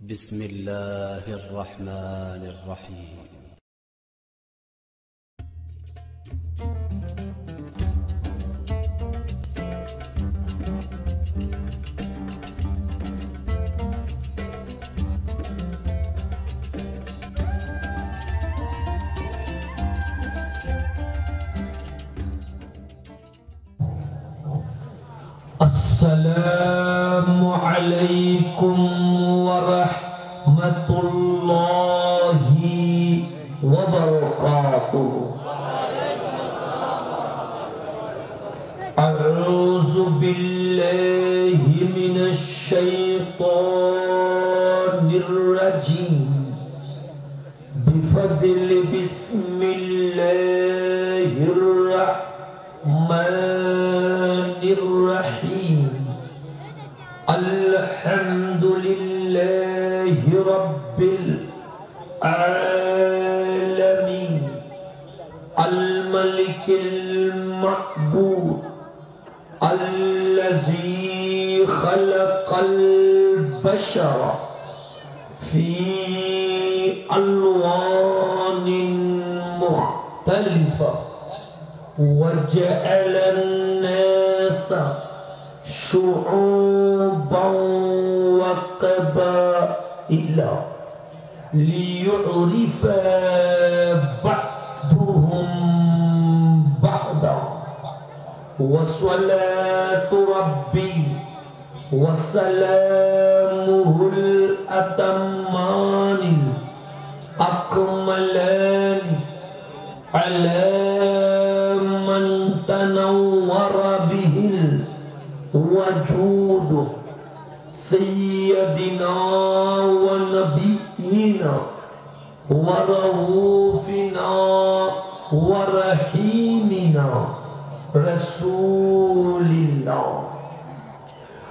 بسم الله الرحمن الرحيم. السلام عليكم ورحمة الله وبركاته. أعوذ بالله من الشيطان الرجيم بفضل بسم الله الرحمن الرحيم. الحمد لله رب العالمين الملك المعبود الذي خلق البشر في ألوان مختلفة وجعل الناس شعوبا وقبائل ليعرف بعضهم بعضا. وصلاة ربي وسلامه الأتمان الأكملان على من تنور به الوجود سيدنا ونبينا ورؤوفنا ورحيمنا رسول الله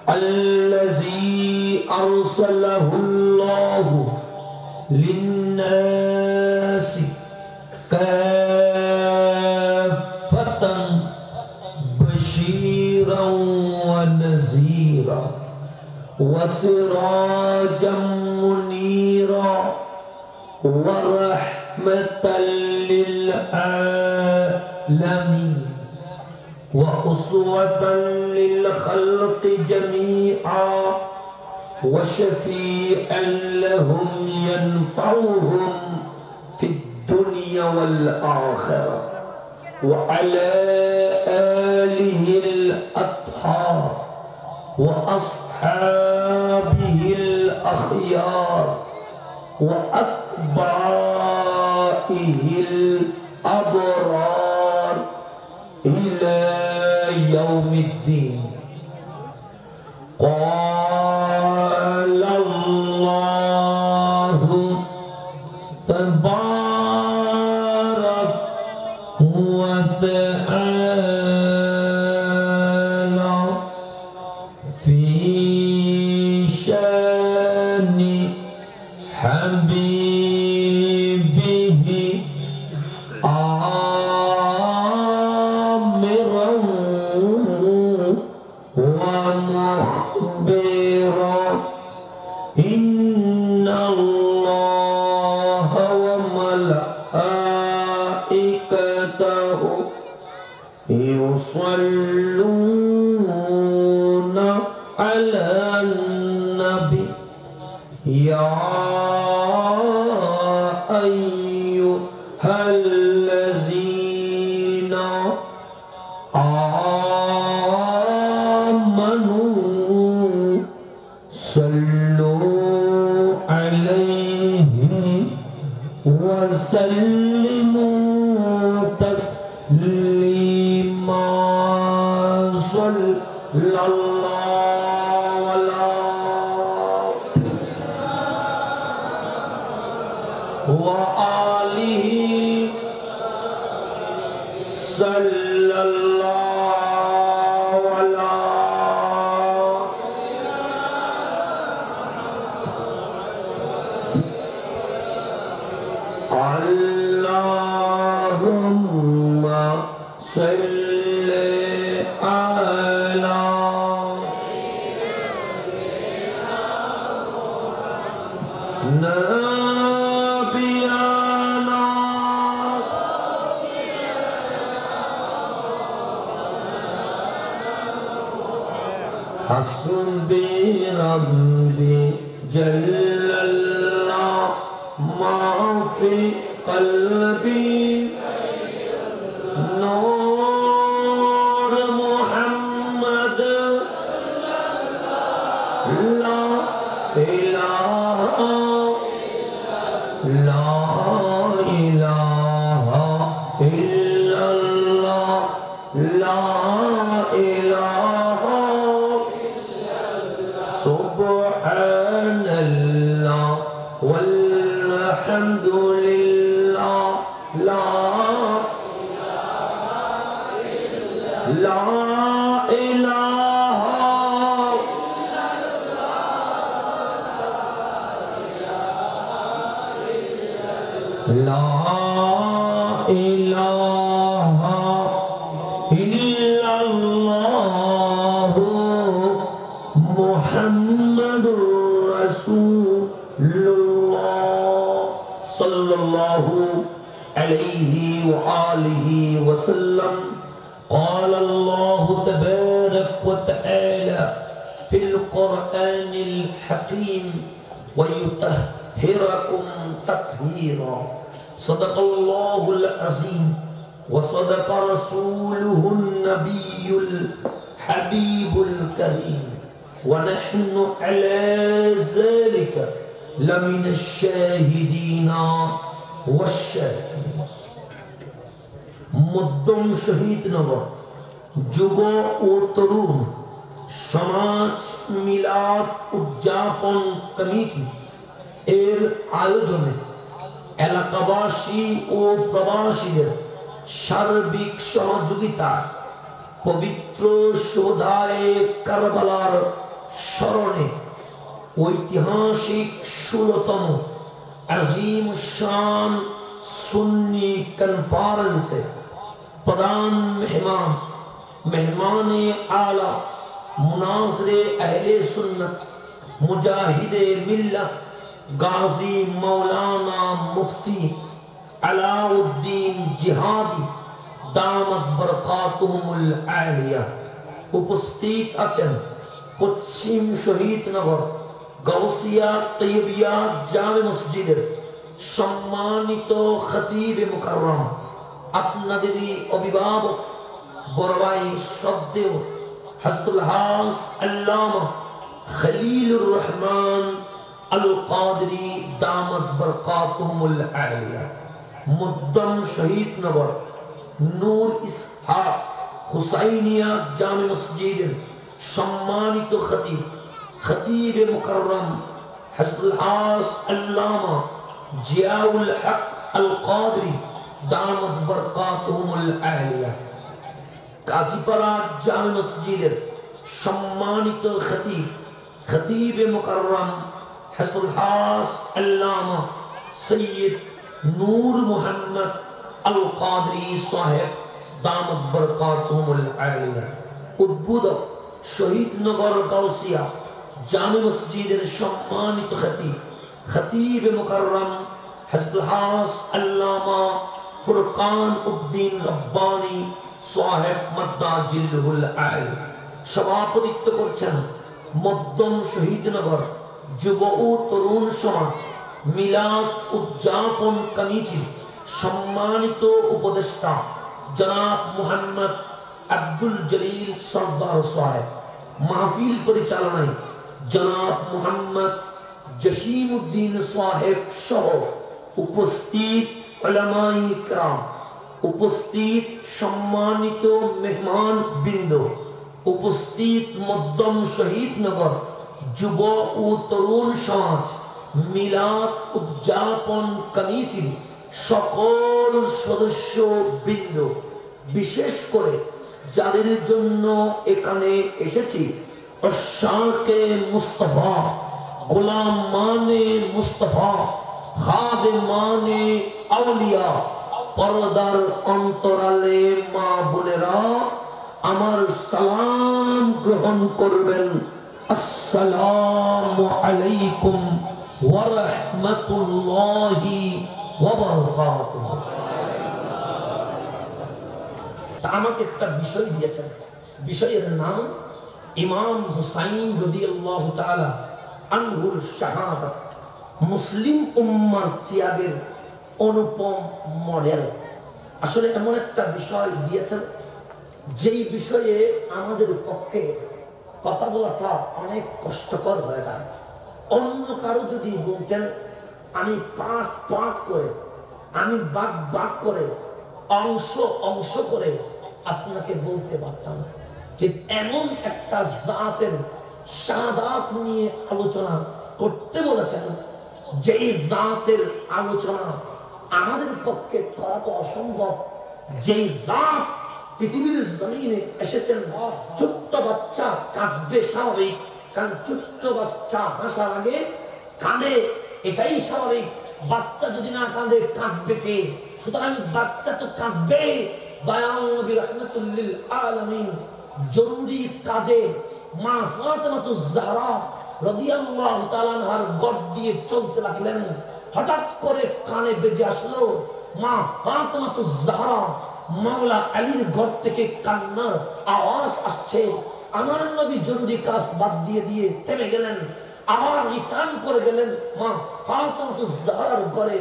الذي أرسله الله للناس كافة بشيرا ونذيرا وسراجا منيرا ورحمة للعالمين وأسوة للخلق جميعا وشفيعا لهم ينفعهم في الدنيا والآخرة. وعلى آله الأطهار وأصحابه الأخيار وأتباعه الأبرار إلى يوم الدين. قال الله تبارك وتعالى في شان حبيبه آمرا ومخبرا إن الله وملائكته يصلون على النبي يا أيها الذين آمنوا صلوا عليه وسلموا تسليما. صلى الله على وآله صلى الله على اللهم صل على نبينا حسبي ربي جل الله ما في قلبي نور محمد لا إله لا إله إلا الله لا إله سبحان الله والحمد لله لا إله لا إله إلا الله محمد رسول الله صلى الله عليه وآله وسلم قال الله تبارك وتعالى في القرآن الحكيم ويطهركم تطهيرا صدق الله العظيم وصدق رسوله النبي الحبيب الكريم ونحن على ذلك لمن الشاهدين والشاهدين মধ্যম শহীদনগর যুব ও তরুণ সমাজ মিলাদ উদযাপন কমিটি এর আয়োজনে এলাকাবাসী ও প্রবাসীদের সার্বিক সহযোগিতা পবিত্র শোধায়ে কারবালার স্মরণে ঐতিহাসিক 16তম আজিম শান সুন্নি কনফারেন্সে প্রধান মেহমান आला मुनाज़िरे अहले सुन्नत मुजाहिदे मिल्लत गाजी मौलाना मुफ्ती अलाउद्दीन जिहादी दामत बरकातुहुमुल आलिया उपस्थित আছেন পশ্চিম শহীদনগর গাউসিয়া তৈয়বিয়া জামে মসজিদের সম্মানিত খতিবে মুকাররম আপনাদেরই অভিভাবক বড় ভাই শ্রদ্ধেয় হযরতুল হাস আল্লামা খলিলুর রহমান আল কাদরি দামাত বরকাতুহুমুল আলিয়া মুদ্দম শহীদনগর নূর ইসহাক হুসাইনিয়া জামে মসজিদের সম্মানিত খতিবে মুকাররম হযরতুল হাস আল্লামা জিয়াউল হক আল কাদরি দামাত বরকাতুহুমুল আলিয়া কাজীপাড়া জামে মসজিদের সম্মানিত খতিবে মুকাররম হযরতুল হাস আল্লামা সৈয়দ নূর মুহাম্মদ আল কাদরি সাহেব দামাত বরকাতুহুমুল আলিয়া উদ্বোধক শহীদনগর গাউসিয়া জামে মসজিদের সম্মানিত খতিবে মুকাররম হযরতুল হাস আল্লামা ফুরকান উদ্দিন রব্বানী সাহেব মাদ্দাজিলহুল আলী সভাপতিত্ব করছেন মধ্যম শহীদনগর যুব ও তরুণ সমাজ মিলাদ উদযাপন কমিটির সম্মানিত উপদেষ্টা জনাব মুহাম্মদ আব্দুল জলিল সরদার সাহেব মাহফিল পরিচালনায় জনাব মুহাম্মদ জসিমউদ্দিন সাহেব সহ উপস্থিত উলামায়ে ইকরাম উপস্থিত সম্মানিত মেহমান বৃন্দ উপস্থিত মধ্যম শহীদনগর যুব ও তরুণ সমাজ মিলাদ উদযাপন কমিটির সকল সদস্য বৃন্দ বিশেষ করে যাদের জন্য এখানে এসেছি আশাকে মুস্তাফা গোলাম মানে মুস্তাফা খাদেমানে আউলিয়া পর্দার অন্তরালে মা বোনেরা আমার সালাম গ্রহণ করবেন। আসসালামু আলাইকুম ওয়া রাহমাতুল্লাহি ওয়া বারাকাতুহু। আমাকে একটা বিষয় দিয়েছেন, বিষয়ের নাম ইমাম হুসাইন রাদিয়াল্লাহু তাআলা আনহুর শাহাদাত, মুসলিম উম্মার ত্যাগের অনুপম মডেল। আসলে এমন একটা বিষয় দিয়েছেন যেই বিষয়ে আমাদের পক্ষে কথা বলাটা অনেক কষ্টকর হয়ে যায়। অন্য কারো যদি বলতেন আমি পাঠ পাঠ করে, আমি বাক বাক করে, অংশ অংশ করে আপনাকে বলতে পারতাম, কিন্তু এমন একটা জাতের শাহাদাত নিয়ে আলোচনা করতে বলেছেন যেই জাতের আলোচনা আমাদের পক্ষে করা তো অসম্ভব। যেই জাত পৃথিবীর জমিনে এসেছেন, ছোট্ট বাচ্চা কাঁদবে স্বাভাবিক, কারণ ছোট্ট বাচ্চা হাসার আগে কাঁদে, এটাই স্বাভাবিক। বাচ্চা যদি না কাঁদে কাঁদবে কে? সুতরাং বাচ্চা তো কাঁদবে। দয়াল নবী রাহমাতুল লিল আলামিন জরুরি কাজে মা ফাতেমাতুজ জাহরা রাদিয়াল্লাহু তাআলা আনহার গড় দিয়ে চলতে লাগলেন। হঠাৎ করে কানে বেজে আসলো মা ফাতেমাতুজ জাহরা মাওলা আলীর ঘর থেকে কান্নার আওয়াজ আসছে। আমার নবী জরুরি কাজ বাদ দিয়ে থেমে গেলেন, আবার রিটার্ন করে গেলেন মা ফাতেমাতুজ জাহরার ঘরে।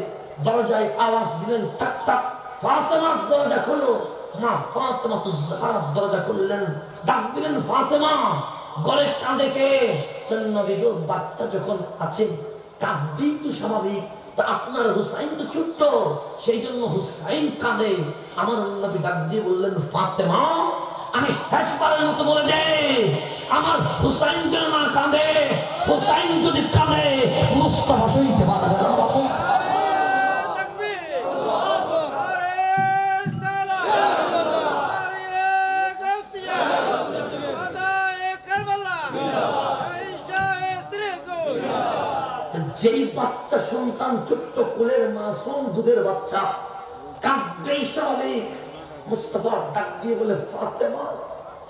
দরজায় আওয়াজ দিলেন, টাক টাক, ফাতেমার দরজা খোলো। মা ফাতেমাতুজ জাহরা দরজা খুললেন, ডাক দিলেন, ফাতেমা। ঘরে কাঁদে কে? নবী গো, বাচ্চা যখন আছে কাঁদবেই তো স্বাভাবিক, তা আপনার হুসাইন তো ছোট্ট, সেই জন্য হুসাইন কাঁদে। আমার নবী ডাক দিয়ে বললেন, ফাতেমা আমি শেষবারের মতো বলে দেই, আমার হুসাইন যেন না কাঁদে। হুসাইন যদি কাঁদে মুস্তাফা সইতে পারবে না। যেই বাচ্চা সন্তান ছোট্ট কোলের মাসুম দুধের বাচ্চা কাঁদবে স্বাভাবিক। মুস্তাফা ডাক দিয়ে বলে, ফাতেমা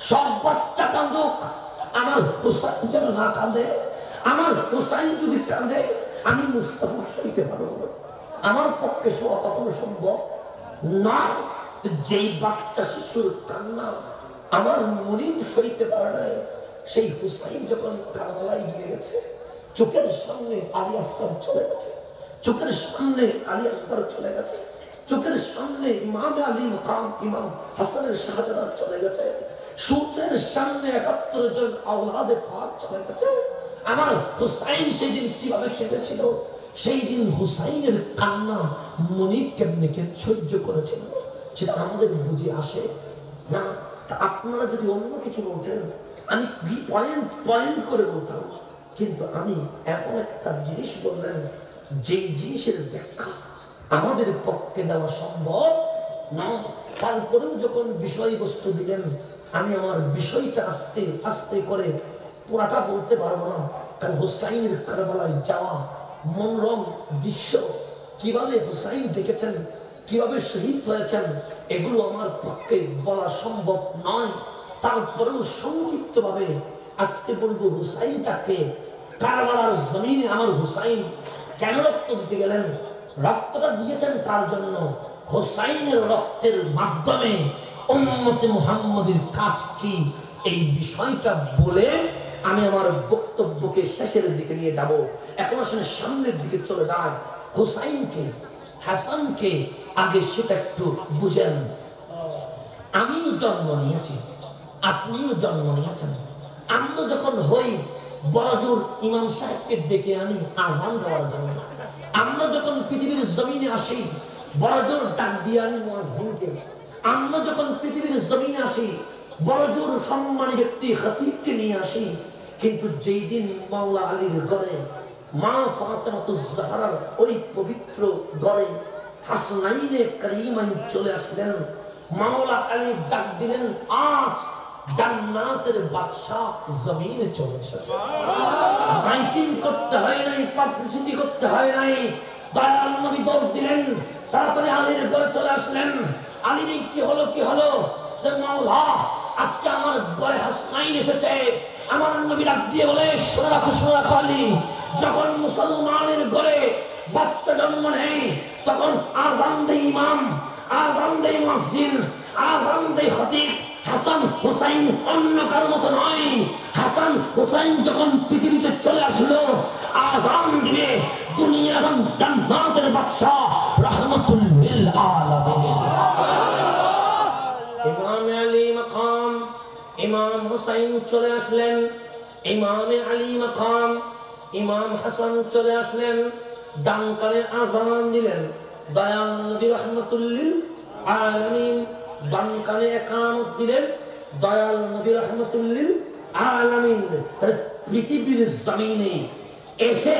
সব বাচ্চা কাঁদুক, আমার হুসাইন যেন না কাঁদে। আমার হুসাইন যদি কাঁদে আমি মুস্তাফা সইতে পারবো না, আমার পক্ষে সব কখনো সম্ভব নয়। যেই বাচ্চা শিশুর কান্না আমার মুরিদ সইতে পারে না, সেই হুসাইন যখন কারবালায় গিয়ে গেছে, চোখের সামনে আলী আসগর চলে গেছে, চোখের সামনে আলী আসগর চলে গেছে, চোখের সামনে ইমাম আলী মুকাম ইমাম হাসানের শাহজাদা চলে গেছে, সূর্যের সামনে ৭১ জন আওলাদে পাক চলে গেছে। আমার হুসাইন সেই দিন কিভাবে কেঁদেছিল, সেই দিন হুসাইনের কান্না মনিব কেমনে সহ্য করেছিল, সেটা আমাদের বুঝে আসে না। আপনারা যদি অন্য কিছু বলতেন আমি পয়েন্ট পয়েন্ট করে বলতাম, কিন্তু আমি এমন একটা জিনিস বললেন যেই জিনিসের ব্যাখ্যা আমাদের পক্ষে দেওয়া সম্ভব না। তারপরেও যখন বিষয়বস্তু দিলেন, আমি আমার বিষয়টা আস্তে আস্তে করে পুরাটা বলতে পারবো না, কারণ হুসাইনের কারবালায় যাওয়া মনোরম দৃশ্য, কিভাবে হুসাইন দেখেছেন, কিভাবে শহীদ হয়েছেন, এগুলো আমার পক্ষে বলা সম্ভব নয়। তারপরেও সংক্ষিপ্ত ভাবে আজকে বলবো হুসাইনটাকে, কারবালার জমিনে আমার হুসাইন কেন রক্ত দিতে গেলেন, রক্তটা দিয়েছেন কার জন্য, হুসাইনের রক্তের মাধ্যমে উম্মতে মুহাম্মাদের কাজ কি, এই বিষয়টা বলে আমি আমার বক্তব্যকে শেষের দিকে নিয়ে যাব। এখন আসলে সামনের দিকে চলে যায়। হুসাইনকে হাসানকে আগে সেটা একটু বুঝেন। আমিও জন্ম নিয়েছি, আপনিও জন্ম নিয়েছেন। আমরা যখন হই বড়জোর ইমাম সাহেবকে ডেকে আনি আযান দেওয়ার জন্য। আমরা যখন পৃথিবীর জমিনে আসি বড়জোর ডাক দিয়ে আনি মুয়াজ্জিনকে। আমরা যখন পৃথিবীর জমিনে আসি বড়জোর সম্মানী ব্যক্তি খতিবকে নিয়ে আসি। কিন্তু যেই দিন মাওলা আলীর ঘরে মা ফাতেমাতুজ জাহরার ওই পবিত্র ঘরে হাসনাইনে কারীমাইন চলে আসলেন, মাওলা আলী ডাক দিলেন, আজ জান্নাতের বাদশা জমিনে চলে এসেছে। মাইকিং করতে হয় নাই, পাবলিসিটি করতে হয় নাই, দয়াল নবী দৌড় দিলেন, তাড়াতাড়ি আলীর ঘরে চলে আসলেন। আলীর কি হলো, কি হলো? সে মাওলা আজকে আমার ঘরে হাসনাইন এসেছে, আমার নবী ডাক দিয়ে বলে, শুনে রাখো আলী, যখন মুসলমানের ঘরে বাচ্চা জন্ম নেয় তখন আযান দেয় ইমাম, আযান দেয় মুয়াজ্জিন, আযান দেয় খতিব। হাসান হুসাইন অন্য কারো মতো নয়। হাসান হুসাইন যখন পৃথিবীতে চলে আসলো, আযান দিবে দুনিয়া এবং জান্নাতের বাদশা রাহমাতুল লিল আলামিন। ইমাম আলী মাকাম, ইমাম হুসাইন চলে আসলেন। ইমাম আলী মাকাম, ইমাম হাসান চলে আসলেন। ডান কানে আযান দিলেন, দয়াল নবী রাহমাতুল লিল আলামিন। বাম কানে ইকামত দিলেন, দয়াল নবী রাহমাতুল লিল আলামিন। পৃথিবীর জমিনে এসে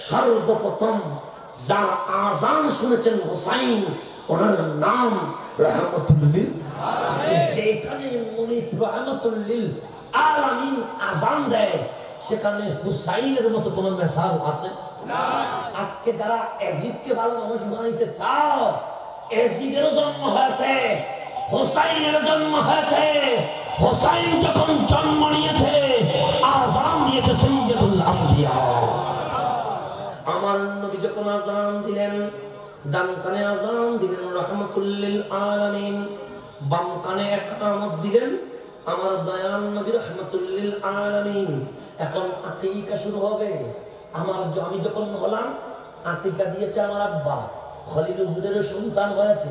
সর্বপ্রথম যার আযান শুনেছেন হুসাইন, ওনার নাম রাহমাতুল লিল আলামিন। যেখানে মুনিফ রাহমাতুল লিল আলামিন আযান দেয়, সেখানে হুসাইনের মতো কোন মেসাল আছে না। আজকে যারা এজিদকে ভালো মানুষ বানাইতে চাও, এজিদেরও জন্ম হয়েছে, হুসাইনের জন্ম হয়েছে। হুসাইন যখন জন্ম নিয়েছে, আযান দিয়েছে সাইয়্যিদুল আম্বিয়া। আমার নবী যখন আযান দিলেন, ডান কানে আযান দিলেন রাহমাতুল লিল আলামিন, বাম কানে ইকামত দিলেন আমার দয়াল নবী রাহমাতুল লিল আলামিন। এখন আকিকা শুরু হবে। আমি যখন হলাম, আকিকা দিয়েছে আমার আব্বা, খলিল হুজুরের সন্তান হয়েছে,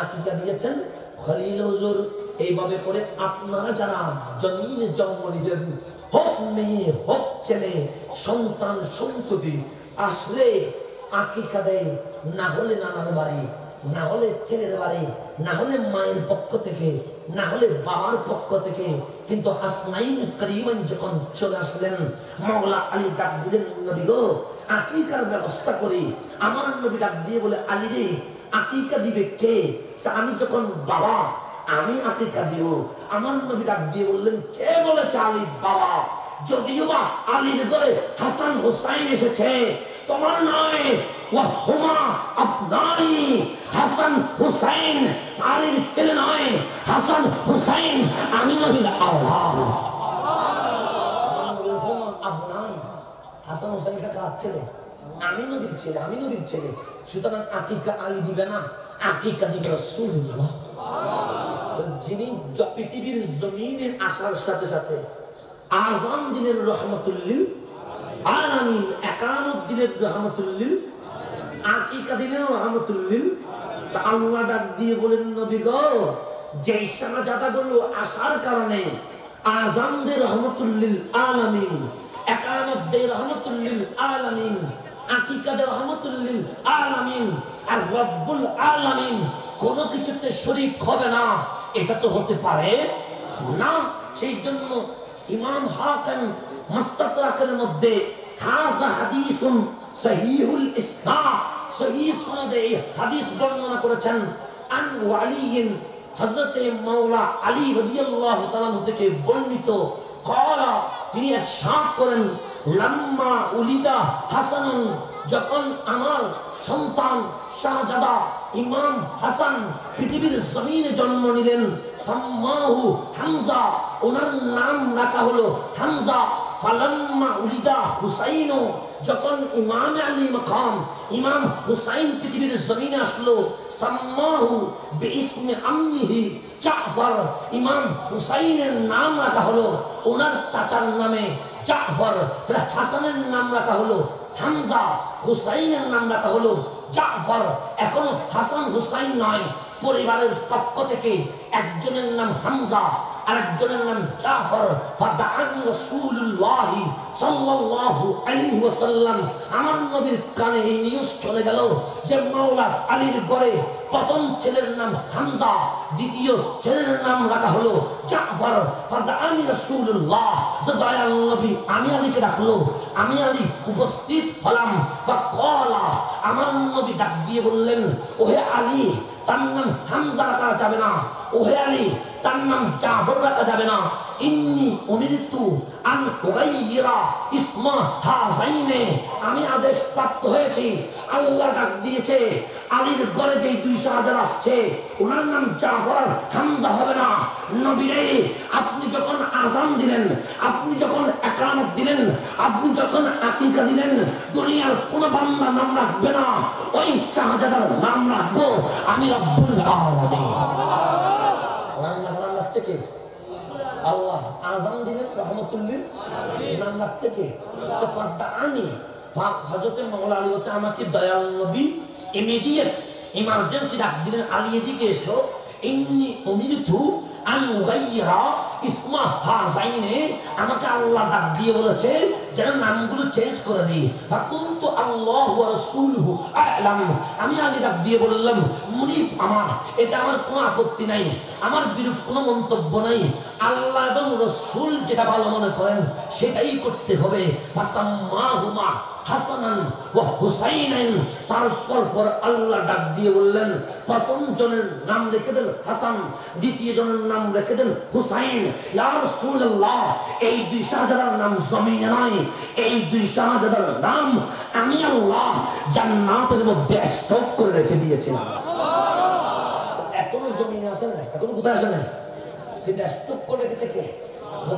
আকিকা দিয়েছেন খলিল হুজুর। এইভাবে করে আপনারা যারা জমিনে জন্ম নিলেন, হোক মেয়ে হোক ছেলে, সন্তান সন্ততি আসলে আকিকা দেয়, না হলে নানার বাড়ি, না হলে ছেলের বাড়ি, না হলে মায়ের পক্ষ থেকে, না হলে বাবার পক্ষ থেকে। কিন্তু হাসনাইন করিমান যখন চলে আসলেন, মাওলা আলী ডাক দিলেন, নবী গো আকিকার ব্যবস্থা করি। আমার নবী ডাক দিয়ে বলে, আলী রে আকিকা দিবে কে? আমি যখন বাবা, আমি আকিকা দিব। আমার নবী ডাক দিয়ে বললেন, কে বলেছে আলী বাবা? যদিও বা আলীর ঘরে হাসান হুসাইন এসেছে, তোমার নয়। ওয়াহুমা আবনানি, হাসান হুসাইন আলীর ছেলে নয়, হাসান হুসাইন আমি নবীর আওলাদ। হাসান হুসাইন কার ছেলে? আমি নবীর ছেলে, আমি নবীর ছেলে। সুতরাং আকিকা আলী দিবে না, আকিকা দিবে রাসূলুল্লাহ। যিনি পৃথিবীর জমিনে আসার সাথে সাথে আযান দিলেন রাহমাতুল লিল আলামিন, ইকামত দিলেন রাহমাতুল লিল, আকিকা দিলেন রাহমাতুল লিল। তা আল্লাহ ডাক দিয়ে বলেন, নবী গো যে শাহজাদাগুলো আসার কারণে আযান দিয়ে রাহমাতুল লিল আলামিন, ইকামত দিয়ে রাহমাতুল লিল আলামিন, আকিকা দিয়ে রাহমাতুল লিল আলামিন, আর রব্বুল আলামিন কোন কিছুতে শরীক হবে না, এটা তো হতে পারে না। সেই জন্য ইমাম হাকিম মুস্তাদরাকের মধ্যে হাযা হাদিসুন সহিহুল ইসনাদ, সহিহ সনদে এই হাদিস বর্ণনা করেছেন। আন ওয়ালিয়িন, হযরতে মাওলা আলী রাদিয়াল্লাহু তাআলা থেকে বর্ণিত, ক্বালা, তিনি ইরশাদ করেন, লাম্মা উলিদা হাসানুন, যখন আমার সন্তান শাহজাদা ইমাম হাসান পৃথিবীর জমিনে জন্ম নিলেন, সাম্মাহু হামজা, ওনার নাম রাখা হলো হামজা। ফালাম্মা উলিদা হুসাইন, যখন ইমাম আলী মাকাম ইমাম হুসাইন পৃথিবীর জমিনে আসলো, সাম্মাহু বিইসমি আম্মিহি জাফর, ইমাম হুসাইনের নাম রাখা হলো ওনার চাচার নামে জাফর। হাসানের নাম রাখা হলো হামজা, হুসাইনের নাম রাখা হলো জাফর। এখন হাসান হুসাইন নয়, পরিবারের পক্ষ থেকে একজনের নাম হামজা, আরেকজনের নাম জাফর। ফাদাআনি রাসূলুল্লাহ সাল্লাল্লাহু আলাইহি ওয়াসাল্লাম, আমার নবীর কানে এই নিউজ চলে গেল যে মাওলা আলীর ঘরে প্রথম ছেলের নাম হামজা, দ্বিতীয় ছেলের নাম রাখা হলো জাফর। ফাদাআনি রাসূলুল্লাহ, দয়াল নবী আমি আলীকে ডাকলো, আমি আলী উপস্থিত হলাম। ফাকালা, আমার নবী ডাক দিয়ে বললেন, ওহে আলী, তার নাম হামজা রাখা যাবে না। ওহে আলী, তার নাম জাফর রাখা যাবে না। ইন্নী উমিরতু আন উগাইয়িরা ইসমা হাযাইনে, আমি আদেশ প্রাপ্ত হয়েছি। আল্লাহ ডাক দিয়েছে আলীর ঘরে যে 200 হাজার আসছে ওনার নাম জাফর হামজা হবে না। নবী রে, আপনি যখন আযান দিলেন, আপনি যখন ইকামত দিলেন, আপনি যখন আকিকা দিলেন, দুনিয়ার কোন বান্দা নাম রাখবে না, ওই শাহজাদার নাম রাখবো আমি রব্বুল আলামিন। নাম রাখছে কে? আল্লাহ। আযান দিলেন রহমাতুল লিল আলামিন, নাম রাখছে কে? ফাদানি। হযরত মাওলা আলী বলছে আমাকে দয়াল নবী ইমিডিয়েট ইমার্জেন্সি ডাক দিলেন, আলী এদিকে এসো। ইন্নী উমিরতু আন উগাইয়িরা ইসমা হাযাইনে, আমাকে আল্লাহ ডাক দিয়ে বলেছে যেন নামগুলো চেঞ্জ করে দিই। ফাকুনতু আল্লাহু ওয়া রাসূলুহু আ'লাম, আমি আলী ডাক দিয়ে বললাম মুনিব আমার, এটা আমার কোনো আপত্তি নাই, আমার বিরূপ কোনো মন্তব্য নাই, আল্লাহ এবং রাসূল যেটা ভালো মনে করেন সেটাই করতে হবে। ফাসাম্মাহুমা হাসানান ওয়া হুসাইনান, তারপর আল্লাহ ডাক দিয়ে বললেন প্রথম জনের নাম রেখে দেন হাসান, দ্বিতীয় জনের নাম রেখে দেন হুসাইন। ইয়া রাসূলুল্লাহ, এই 2 শাহজাদার নাম জমিনে নয়, এই 2 শাহজাদার নাম আমি আল্লাহ জান্নাতের মধ্যে স্টক করে রেখে দিয়েছিলাম। এখনো জমিনে আসে না, এখন কোথায় আসে না, কিন্তু স্টক করে রেখেছে কে?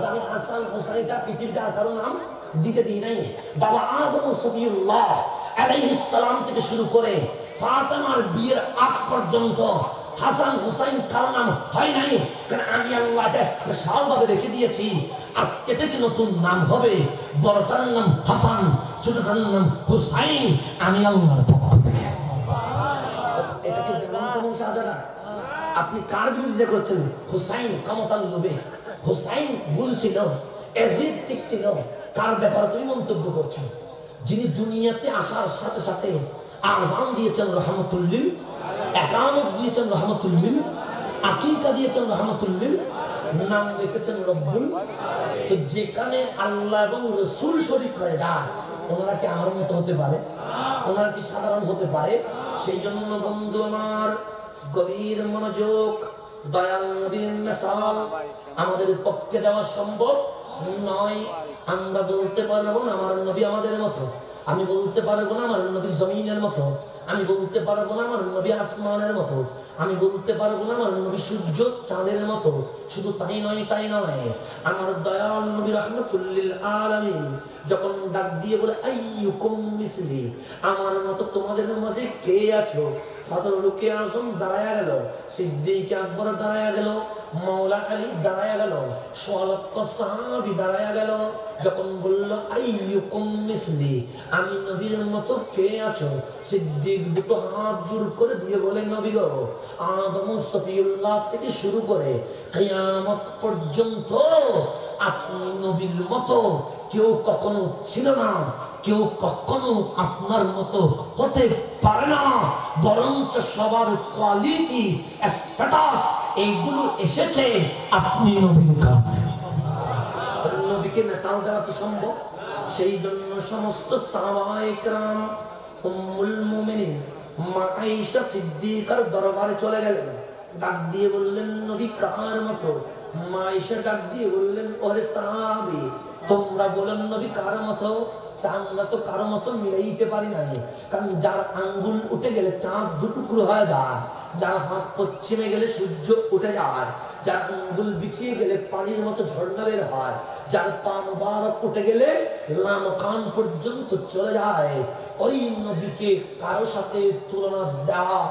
আমি হাসান হুসাইনটা পৃথিবীতে আর কারো নাম দিতে দিই নাই। বাবা আদম সফিউল্লাহ আলাইহিস সালাম থেকে শুরু করে ফাতেমার বিয়ের আগ পর্যন্ত হাসান হুসাইন কারো নাম হয় নাই, কারণ আমি আল্লাহ স্পেশাল ভাবে রেখে দিয়েছি আজকে থেকে নতুন নাম হবে, বড়টার নাম হাসান, ছোটটার নাম হুসাইন, আমি আল্লাহর পক্ষ থেকে। এটা কি যেমন তেমন শাহজাদা? আপনি কার বিরুদ্ধে করছেন? হুসাইন ক্ষমতার লোভে, হুসাইন ভুল ছিল, এজিদ ঠিক ছিল, কার ব্যাপারে তুমি মন্তব্য করছো? যিনি দুনিয়াতে আসার সাথে সাথে আযান দিয়েছেন রহমাতুল লিল, ইকামত দিয়েছেন রহমাতুল লিল, আকিকা দিয়েছেন রহমাতুল লিল, নাম রেখেছেন রব্বুল। তো যেখানে আল্লাহ এবং রাসূল শরীক হয়ে যায়, ওনারা কি আমার মতো হতে পারে? ওনারা কি সাধারণ হতে পারে? সেই জন্য বন্ধু আমার গভীর মনোযোগ, দয়াল নবীর মিসাল আমাদের পক্ষে দেওয়া সম্ভব নয়। আমরা বলতে পারবো না আমার নবী আমাদের মতো, আমি বলতে পারবো না আমার নবী জমিনের মতো, আমি বলতে পারবো না আমার নবী আসমানের মতো, আমি বলতে পারবো না আমার নবী সূর্য চাঁদের মতো। শুধু তাই নয়, আমার দয়াল নবী রাহমাতুল লিল আলামিন যখন ডাক দিয়ে বলে আইয়ুকুম মিসলি, আমার মতো তোমাদের মাঝে কে আছো? ফারুক আযম দাঁড়ায়া গেল, সিদ্দিক আকবর দাঁড়ায়া গেল, মাওলা আলী দাঁড়ায়া গেল, সোয়ালত সাহাবী দাঁড়ায়া গেল। যখন বলল আইয়ুকুম মিসলি, আমি নবীর মতো কে আছো? সিদ্দিক দুটো হাত জোর করে দিয়ে বলে নবী গো, আদম সফিউল্লাহ থেকে শুরু করে কিয়ামত পর্যন্ত আপনি নবীর মতো কেউ কখনো ছিল না, কেউ কখনো আপনার মতো হতে পারে না, বরঞ্চ সবার কোয়ালিটি স্ট্যাটাস এইগুলো এসেছে আপনি নবীর কারণে। নবীকে মিসাল দেওয়া কি সম্ভব? সেই জন্য সমস্ত সাহাবায়ে কেরাম উম্মুল মুমিনিন মা আয়েশা সিদ্দিকার দরবারে চলে গেলেন, ডাক দিয়ে বললেন নবী কার মতো? মা আয়েশা ডাক দিয়ে বললেন ওরে সাহাবী, তোমরা বলেন নবী কার মতো? আমরা তো কারো মতো মিলাইতে পারি না, কারণ যার আঙ্গুল উঠে গেলে চাঁদ দুটুকরো হয়ে যায়, যার হাত পশ্চিমে গেলে সূর্য উঠে যায়, যার আঙ্গুল বিছিয়ে গেলে পানির মতো ঝর্ণা বের হয়, যার পা মুবারক উঠে গেলে লামকান পর্যন্ত চলে যায়, ওই নবীকে কারো সাথে তুলনা দেওয়া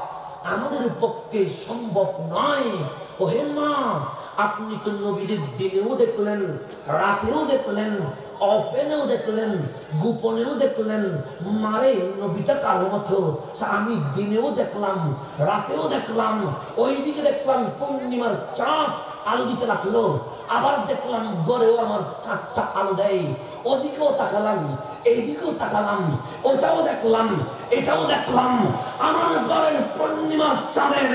আমাদের পক্ষে সম্ভব নয়। ওহে মা, আপনি তো নবীদের দিনেও দেখলেন, রাতেও দেখলেন, অপেনেও দেখলেন, গোপনেও দেখলেন, মারে নবীটা কারো মতো আমি দিনেও দেখলাম, রাতেও দেখলাম, ওইদিকে দেখলাম পূর্ণিমার চাঁদ আলো দিতে লাগলো, আবার দেখলাম গড়েও আমার চাঁদটা আলো দেয়, ওদিকেও তাকালাম, এইদিকেও তাকালাম, ওটাও দেখলাম, এটাও দেখলাম, আমার ঘরের পূর্ণিমা চাঁদের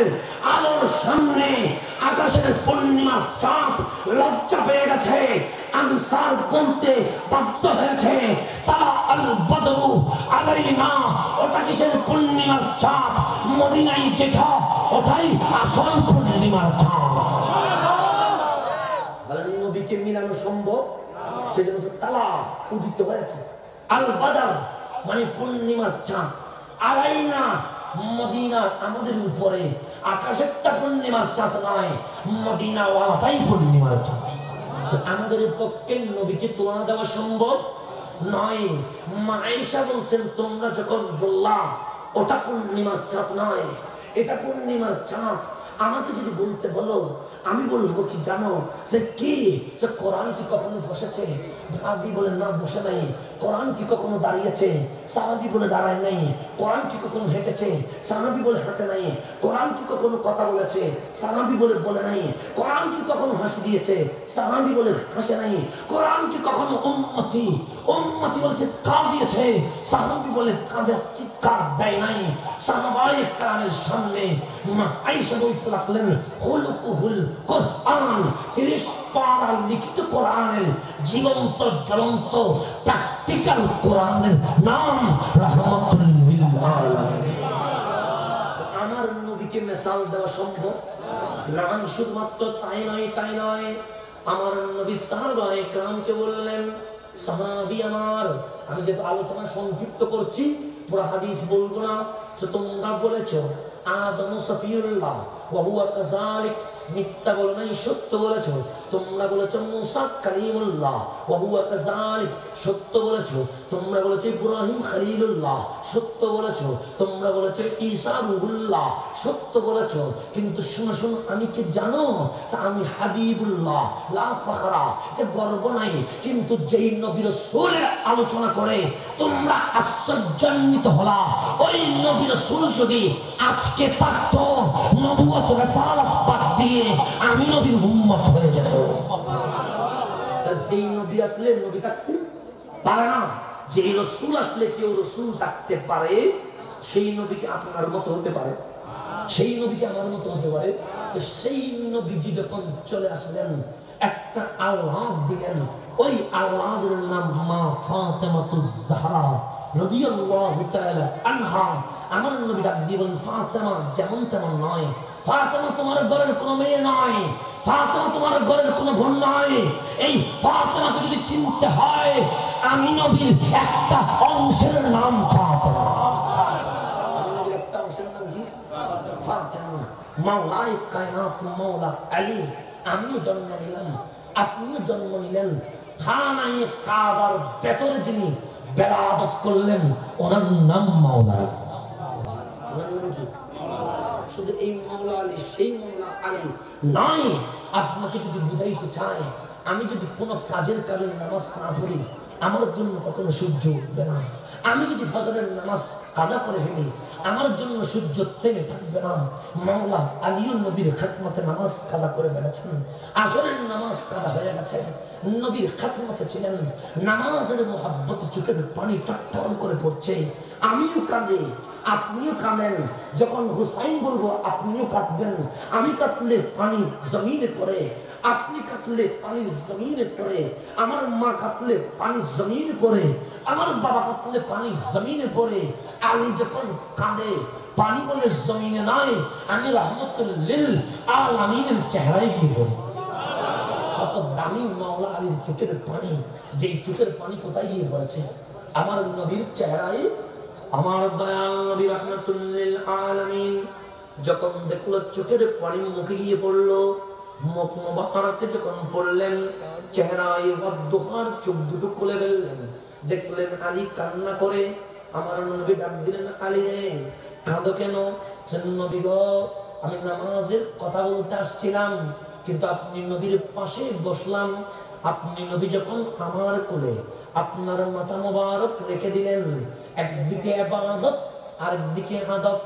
আলোর সামনে আকাশের পূর্ণিমা চাঁদ লজ্জা পেয়ে গেছে, আনসার বলতে বাধ্য হয়েছে তারা আল বদরু আলাইনা, ওটা কিসের পূর্ণিমার চাঁদ? মদিনায় যেটা ওটাই আসল পূর্ণিমার চাঁদ। নবীকে নবীকে মিলানো সম্ভব, সেজন্য তালা উদিত হয়েছে। আল বাদার মানে পূর্ণিমার চাঁদ, আলাইনা মদিনা আমাদের উপরে, আকাশেরটা পূর্ণিমার চাঁদ নয়, মদিনা ওয়ালাটাই পূর্ণিমার চাঁদ। আমাদের পক্ষে নবীকে তুলনা দেওয়া সম্ভব নয়। মা আয়েশা বলছেন, তোমরা যখন বললা ওটা পূর্ণিমার চাঁদ নয়, এটা পূর্ণিমার চাঁদ, আমাকে যদি বলতে বলো আমি বলবো কি জানো, সে কি সে কোরআন কি কখনো বসেছে? সাহাবী বলে না বসে নাই। কোরআন কি কখনো দাঁড়িয়েছে? সাহাবী বলে দাঁড়ায় নাই। কোরআন কি কখনো হেঁটেছে? সাহাবী বলে হাঁটে নাই। কোরআন কি কখনো কথা বলেছে? সাহাবী বলে বলে নাই। কোরআন কি কখনো হাসি দিয়েছে? সাহাবী বলে হাসে নাই। কোরআন কি কখনো উম্মতি উম্মতি বলেছে কাঁদ দিয়েছে? সাহাবী বলে কাঁধে চিৎকার দেয় নাই। সাহাবায়ে কেরামের সামনে মা আয়েশা বলতে লাগলেন, হুলকুহুল কোরআন, 30 পারা লিখিত কোরআনের জীবন্ত জ্বলন্ত প্র্যাকটিক্যাল কোরআনের নাম রাহমাতুল লিল আলামিন। আমার নবীকে মিসাল দেওয়া সম্ভব না। শুধুমাত্র তাই নয়, আমার নবী সাহাবায়ে কেরামকে বললেন, সাহাবী আমার, আমি যে আলোচনা সংক্ষিপ্ত করছি, পুরো হাদিস বলবো না, তোমরা বলেছো আদম সফিউল্লাহ ওয়া হুয়া কাযালিক, মিথ্যা বলো নাই, সত্য বলেছো। তোমরা বলেছো মুসা কালিমুল্লাহ ওয়া হুয়া কাযালিক, সত্য বলেছো। তোমরা বলেছো ইব্রাহিম খলিলুল্লাহ, সত্য বলেছো। তোমরা বলেছো ঈসা রূহুল্লাহ, সত্য বলেছো। কিন্তু শোনো শোনো, আমি কি জানো, আমি হাবিবুল্লাহ, লা ফখরা, এ গর্ব নাই। কিন্তু যেই নবী রাসূলের আলোচনা করে তোমরা আশ্চর্যান্বিত হলা, ওই নবী রাসূল যদি আজকে থাকতো, নবুয়ত রাসালাত বাদ দিয়ে আমি নবীর উম্মত হয়ে যেত। যেই নবী আসলে নবী থাকতে পারে না, যেই রাসূল আসলে কেউ রাসূল থাকতে পারে, সেই নবীকে আপনার মতো হতে পারে, সেই নবীকে আমার মতো হতে পারে। তো সেই নবীজি যখন চলে আসলেন, একটা আওলাদ দিলেন, ওই আওলাদের নাম মা ফাতেমাতুজ জাহরা রাদিয়াল্লাহু তাআলা আনহা। আমার নবী ডাক দিয়ে বলেন, ফাতেমা যেমন তেমন নয়, ফাতেমা তোমার ঘরের কোনো মেয়ে নয়, ফাতেমা তোমার ঘরের কোনো বোন নয়। এই ফাতেমাকে যদি চিনতে হয়, আমি নবীর একটা অংশের নাম ফাতেমা। নবীর একটা অংশের নাম কি? ফাতেমা। মাওলায়ে কায়নাত মাওলা আলী, আমিও জন্ম নিলাম, আপনিও জন্ম নিলেন। খানায়ে কাবার ভেতরে যিনি বেলাদত করলেন, ওনার নাম মাওলা। শুধু এই মাওলা আলী, সেই মাওলা আলী নয়। আপনাকে যদি বুঝাইতে চাই, আমি যদি কোনো কাজের কারণে নামাজ না ধরি, আমার জন্য কখনো সূর্য উঠবে না। আমি যদি ফজরের নামাজ কাজা করে ফেলি, আমার জন্য সূর্য থেমে থাকবে না। মাওলা আলীও নবীর খেদমতে নামাজ কাজা করে বেড়েছেন, আসরের নামাজ কাজা হয়ে গেছে, নবীর খেদমতে ছিলেন। নামাজের মোহাব্বতে চোখের পানি টট্টর করে পড়ছে। আমিও কাঁদি, আপনিও কাঁদেন। যখন হুসাইন বলবো আপনিও কাঁদবেন। আমি কাঁদলে পানি জমিনে পড়ে, আপনি কাঁদলে পানি জমিনে পড়ে, আমার মা কাঁদলে পানি জমিনে পড়ে, আমার বাবা কাঁদলে পানি জমিনে পড়ে। আলী যখন কাঁদে, পানি বলে জমিনে নয়, আমি রাহমাতুল লিল আলামিনের চেহারায় গিয়ে পড়ি। কত দামি মাওলা আলীর চোখের পানি, যেই চোখের পানি কোথায় গিয়ে পড়েছে? আমার নবীর চেহারায়। আমার দয়াল নবী রাহমাতুল লিল আলামিন যখন দেখলো চোখের পানি মুখে গিয়ে পড়লো, মুখ মুবারকে যখন পড়লেন, চেহারায় ওয়াদুহার চোখ দুটো খুলে ফেললেন, দেখলেন আলী কান্না করে। আমার নবী ডাক দিলেন, আলী রে কাঁদো কেন? নবী গো, আমি নামাজের কথা বলতে আসছিলাম, কিন্তু আপনি নবীর পাশে বসলাম। আপনি নবী যখন আমার কোলে আপনার মাথা মোবারক রেখে দিলেন, একদিকে ইবাদত আর একদিকে আদব।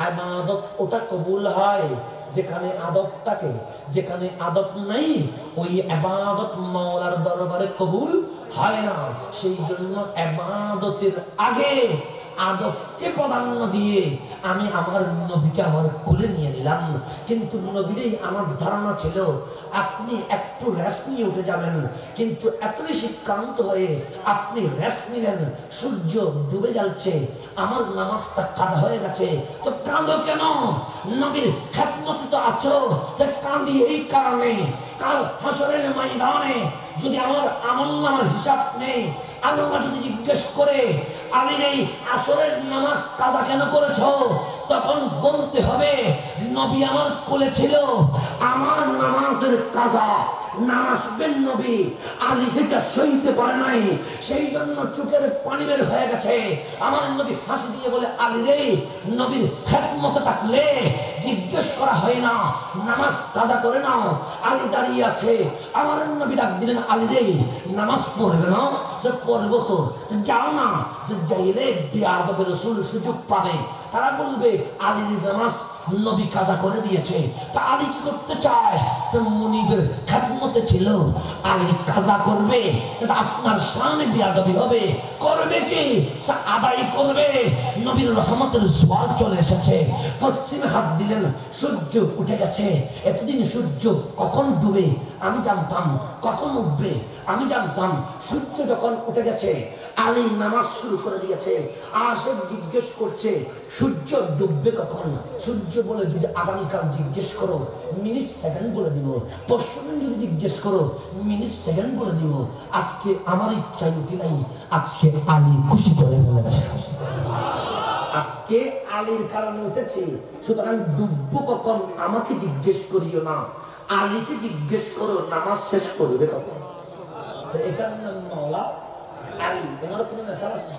ইবাদত ওটা কবুল হয় যেখানে আদব থাকে, যেখানে আদব নাই ওই ইবাদত মাওলার দরবারে কবুল হয় না। সেই জন্য ইবাদতের আগে আদবকে প্রাধান্য দিয়ে আমি আমার নবীকে আমার কোলে নিয়ে নিলাম। কিন্তু নবীরই আমার ধারণা ছিল আপনি একটু রেস্ট নিয়ে উঠে যাবেন, কিন্তু এত বেশি ক্লান্ত হয়ে আপনি রেস্ট নিলেন, সূর্য ডুবে যাচ্ছে, আমার নামাজটা কাজা হয়ে গেছে। তো কাঁদো কেন? নবীর খেদমতে তো আছো। সে কাঁদি এই কারণে, কাল হাসরের ময়দানে যদি আমার আমলনামার হিসাব নেই, আল্লাহ যদি জিজ্ঞেস করে আলী এই আসরের নামাজ কাজা কেন করেছো, তখন বলতে হবে নবী আমার কোলে ছিল, আমার নামাজের কাজা নামাজবেন নবী, আলী সেটা সইতে পারে নাই, সেই জন্য চোখের পানি বের হয়ে গেছে। আমার নবী হাসি দিয়ে বলে আলী রে, নবীর খেদমতে থাকলে জিজ্ঞেস করা হয় না নামাজ কাজা করে নাও। আলী দাঁড়িয়ে আছে, আমার নবী ডাক দিলেন আলী রে নামাজ পড়বে না, সে পড়বো তো, যাও না। সে যাইলে বিয়াদবের রাসূল সুযোগ পাবে, তারা বলবে আলীর নামাজ নবী কাজা করে দিয়েছে। তা আলী কি করতে চায়, সে মুনিবের খেদমতে ছিল, আলী কাজা করবে, আপনার সামনে বিয়াদবি হবে, করবে কি সে আদায় করবে। নবীর রহমতের জোয়ার চলে এসেছে, পশ্চিমে হাত দিলেন, সূর্য উঠে গেছে। এতদিন সূর্য কখন ডুবে আমি জানতাম, কখন উঠবে আমি জানতাম। সূর্য যখন উঠে গেছে আলী নামাজ শুরু করে দিয়েছে। আশেক জিজ্ঞেস করছে সূর্য ডুববে কখন? সূর্য বলে যদি আগামীকাল জিজ্ঞেস করো মিনিট সেকেন্ড বলে দিব, পরশুদিন যদি জিজ্ঞেস করো মিনিট সেকেন্ড বলে দিব। আজকে আমার ইচ্ছা উঠি নাই, আজকে আলী খুশি করে বলেছে, আজকে আলীর কারণে উঠেছে, সুতরাং ডুববো কখন আমাকে জিজ্ঞেস করিও না, আলীকে জিজ্ঞেস করো নামাজ শেষ করবে কখন। এটার নাম মাওলা আলী। তোমার কোনো মেসাল আছে?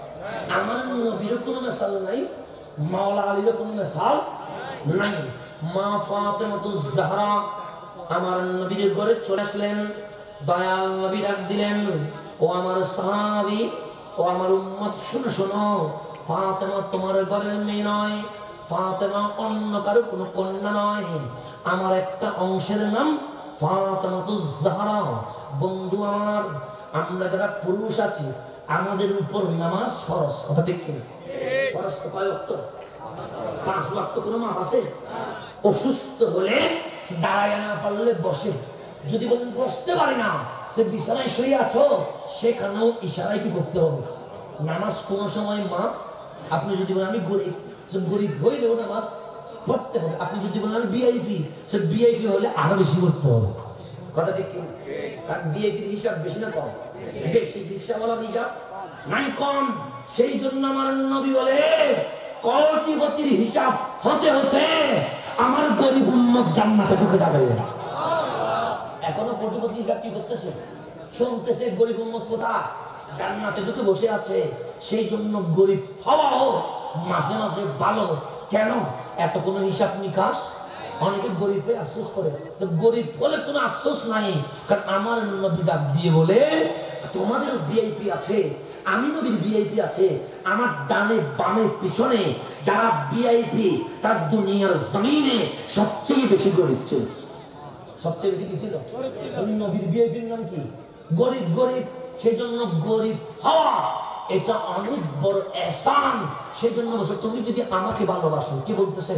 আমার নবীরও কোনো মেসাল নাই, মাওলা আলীরও কোনো মেসাল নাই। মা ফাতেমাতুজ জাহরা আমার নবীর ঘরে চলে আসলেন, দয়াল নবী ডাক দিলেন, ও আমার সাহাবী, ও আমার উম্মত শুনো শোনো, ফাতেমা তোমার ঘরের মেয়ে নয়, ফাতেমা অন্য কারো কোনো কন্যা নয়, আমার একটা অংশের নাম ফাতেমাতুজ জাহরা। বন্ধু আমার, আমরা যারা পুরুষ আছি আমাদের উপর নামাজ ফরজ, কথা ঠিক কি? ফরজ তো কয় ওয়াক্ত? 5 ওয়াক্ত। কোনো মাপ আছে? অসুস্থ হলে দাঁড়ায় না পারলে বসে, যদি বলেন বসতে পারি না, সে বিছানায় শুয়ে আছো, সেখানেও ইশারায় কি করতে হবে? নামাজ কোন সময় মাপ। আপনি যদি বলেন আমি গরিব, সে গরিব হইলেও নামাজ পড়তে হবে। আপনি যদি বলেন আমি ভিআইপি, সে ভিআইপি হলে আরো বেশি করতে হবে, কথা ঠিক কি? কারণ ভিআইপির হিসাব বেশি না কম? বেশি। রিক্সাওয়ালার হিসাব নাই কম। সেই জন্য আমার নবী বলে কোটিপতির হিসাব হতে হতে আমার গরিব উম্মত জান্নাতে ঢুকে যাবে। এখনো কোটিপতির হিসাব কি করতেছে? শুনতেছে গরিব উম্মত কোথায়? জান্নাতে ঢুকে বসে আছে। সেই জন্য গরিব হওয়াও মাঝে মাঝে ভালো। কেন? এত কোনো হিসাব নিকাশ। অনেকে গরিব হয়ে আফসোস করে, গরিব বলে কোনো আফসোস নাই, কারণ আমার নবী ডাক দিয়ে বলে তোমাদের ভিআইপি আছে, আমি নবীর ভিআইপি আছে। আমার ডানে বামে পিছনে যারা ভিআইপি, তার দুনিয়ার জমিনে সবচেয়ে বেশি গরিব ছিল। সবচেয়ে বেশি কি ছিল? নবীর ভিআইপির নাম কি? গরিব। গরিব, সেই জন্য গরিব হওয়া এটা অনেক বড় এহসান। সেই জন্য বলছে তুমি যদি আমাকে ভালোবাসো, কি বলতেছে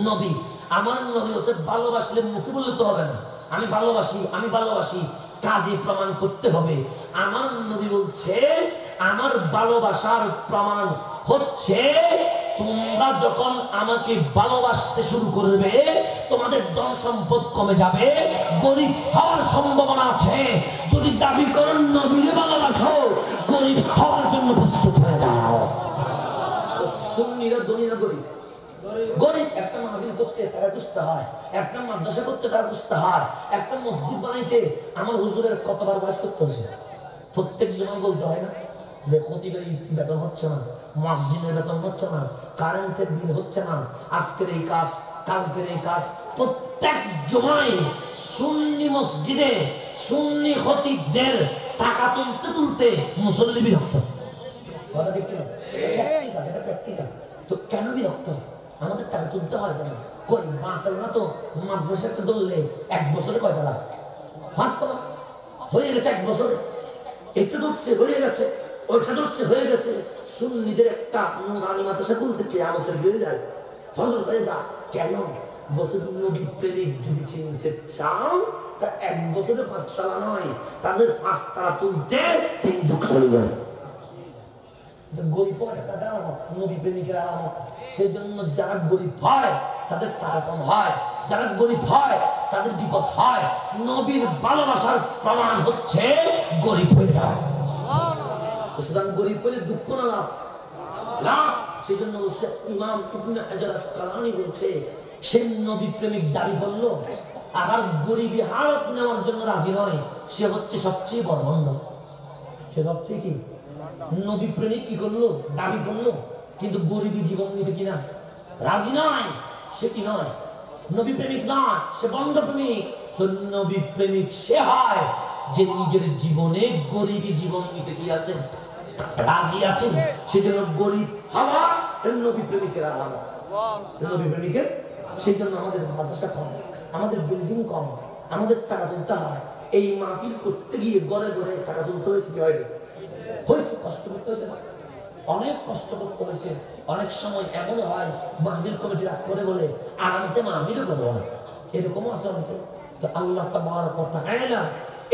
নবী? আমার নবী বলছে ভালোবাসলে মুখে বললে তো হবে না, আমি ভালোবাসি আমি ভালোবাসি, কাজে প্রমাণ করতে হবে। আমার নবী বলছে আমার ভালোবাসার প্রমাণ হচ্ছে তোমরা যখন আমাকে ভালোবাসতে শুরু করবে, তোমাদের ধন সম্পদ কমে যাবে, গরিব হওয়ার সম্ভাবনা আছে। যদি দাবি করেন নবীরে ভালোবাসো, গরিব হওয়ার জন্য প্রস্তুত হয়ে যাও। সুন্নিরা দুনিয়া গরিব। গরিব একটা মাহফিল করতে তারা বুঝতে হয়, একটা মাদ্রাসা করতে তারা বুঝতে হয়, একটা মসজিদ বানাইতে আমার হুজুরের কতবার বয়স করতে হয়েছে। প্রত্যেক জমা বলতে হয় না যে খতিবের বেতন হচ্ছে না, মসজিদের বেতন হচ্ছে না, কারেন্টের বিল হচ্ছে না, আজকের এই কাজ কালকের এই কাজ। প্রত্যেক জমায় সুন্নি মসজিদে সুন্নি খতিবদের টাকা তুলতে তুলতে মুসল্লি বিরক্ত। তো কেন বিরক্ত? আমাদের টাকা তুলতে হয় কেন? কই মাসাল না তো মাদ্রাসাটা ধরলে 1 বছরে কয়টা লাখ? 5 টাকা হয়ে গেছে 1 বছরে। এটা ধরছে হয়ে গেছে, ওইটা ধরছে হয়ে গেছে। সুন্নিদের একটা নুরানি মাদ্রাসা বলতে কিয়ামতের বেড়ে যায়, ফজল হয়ে যায়। কেন? বছর নবী প্রেমিক যদি চিনতে চাও তা 1 বছরে 5 তালা নয়, তাদের 5 তালা তুলতে 3 যুগ চলে যায়। গরিব একটা আলামত, নবী প্রেমিকের আলামত। সেই জন্য যারা গরিব হয় তাদের টাকা কম হয়, যারা গরিব হয় তাদের বিপদ হয়। নবীর ভালোবাসার প্রমাণ হচ্ছে গরিব হয়ে যায়। সুতরাং গরিব হলে দুঃখ না লাভ, লাভ। সেই জন্য ইমাম ইবনে হাজার আসকালানী বলছে, সে নবী প্রেমিক দাবি করলো আবার গরিবী হালত নেওয়ার জন্য রাজি নয়, সে হচ্ছে সবচেয়ে বড় বন্ধ। সে সবচেয়ে কি নবী প্রেমিক কি করলো, দাবি করলো, কিন্তু গরিবী জীবন নিতে কিনা রাজি নয়, সে কি নয় নবী প্রেমিক নয়, সে বন্ধ প্রেমিক। তো নবী প্রেমিক সে হয় যে নিজের জীবনে গরিবী জীবন নিতে কি আছে, রাজি আছে। সেজন্য গরিব হওয়া নবী প্রেমিকের আলাদা, নবী প্রেমিকের। সেই জন্য আমাদের মাদ্রাসা কম, আমাদের বিল্ডিং কম, আমাদের টাকা তুলতে হয়। এই মাহফিল করতে গিয়ে গড়ে গড়ে টাকা তুলতে হয়েছে, কি হয়নি হয়েছে, কষ্ট করতে হয়েছে, অনেক কষ্ট করতে হয়েছে। অনেক সময় এমন হয় মাহফিল কমিটি রাগ করে বলে আরামতে মাহফিলও করবো না, এরকমও আছে অনেকে। তো আল্লাহ তাআলার কথা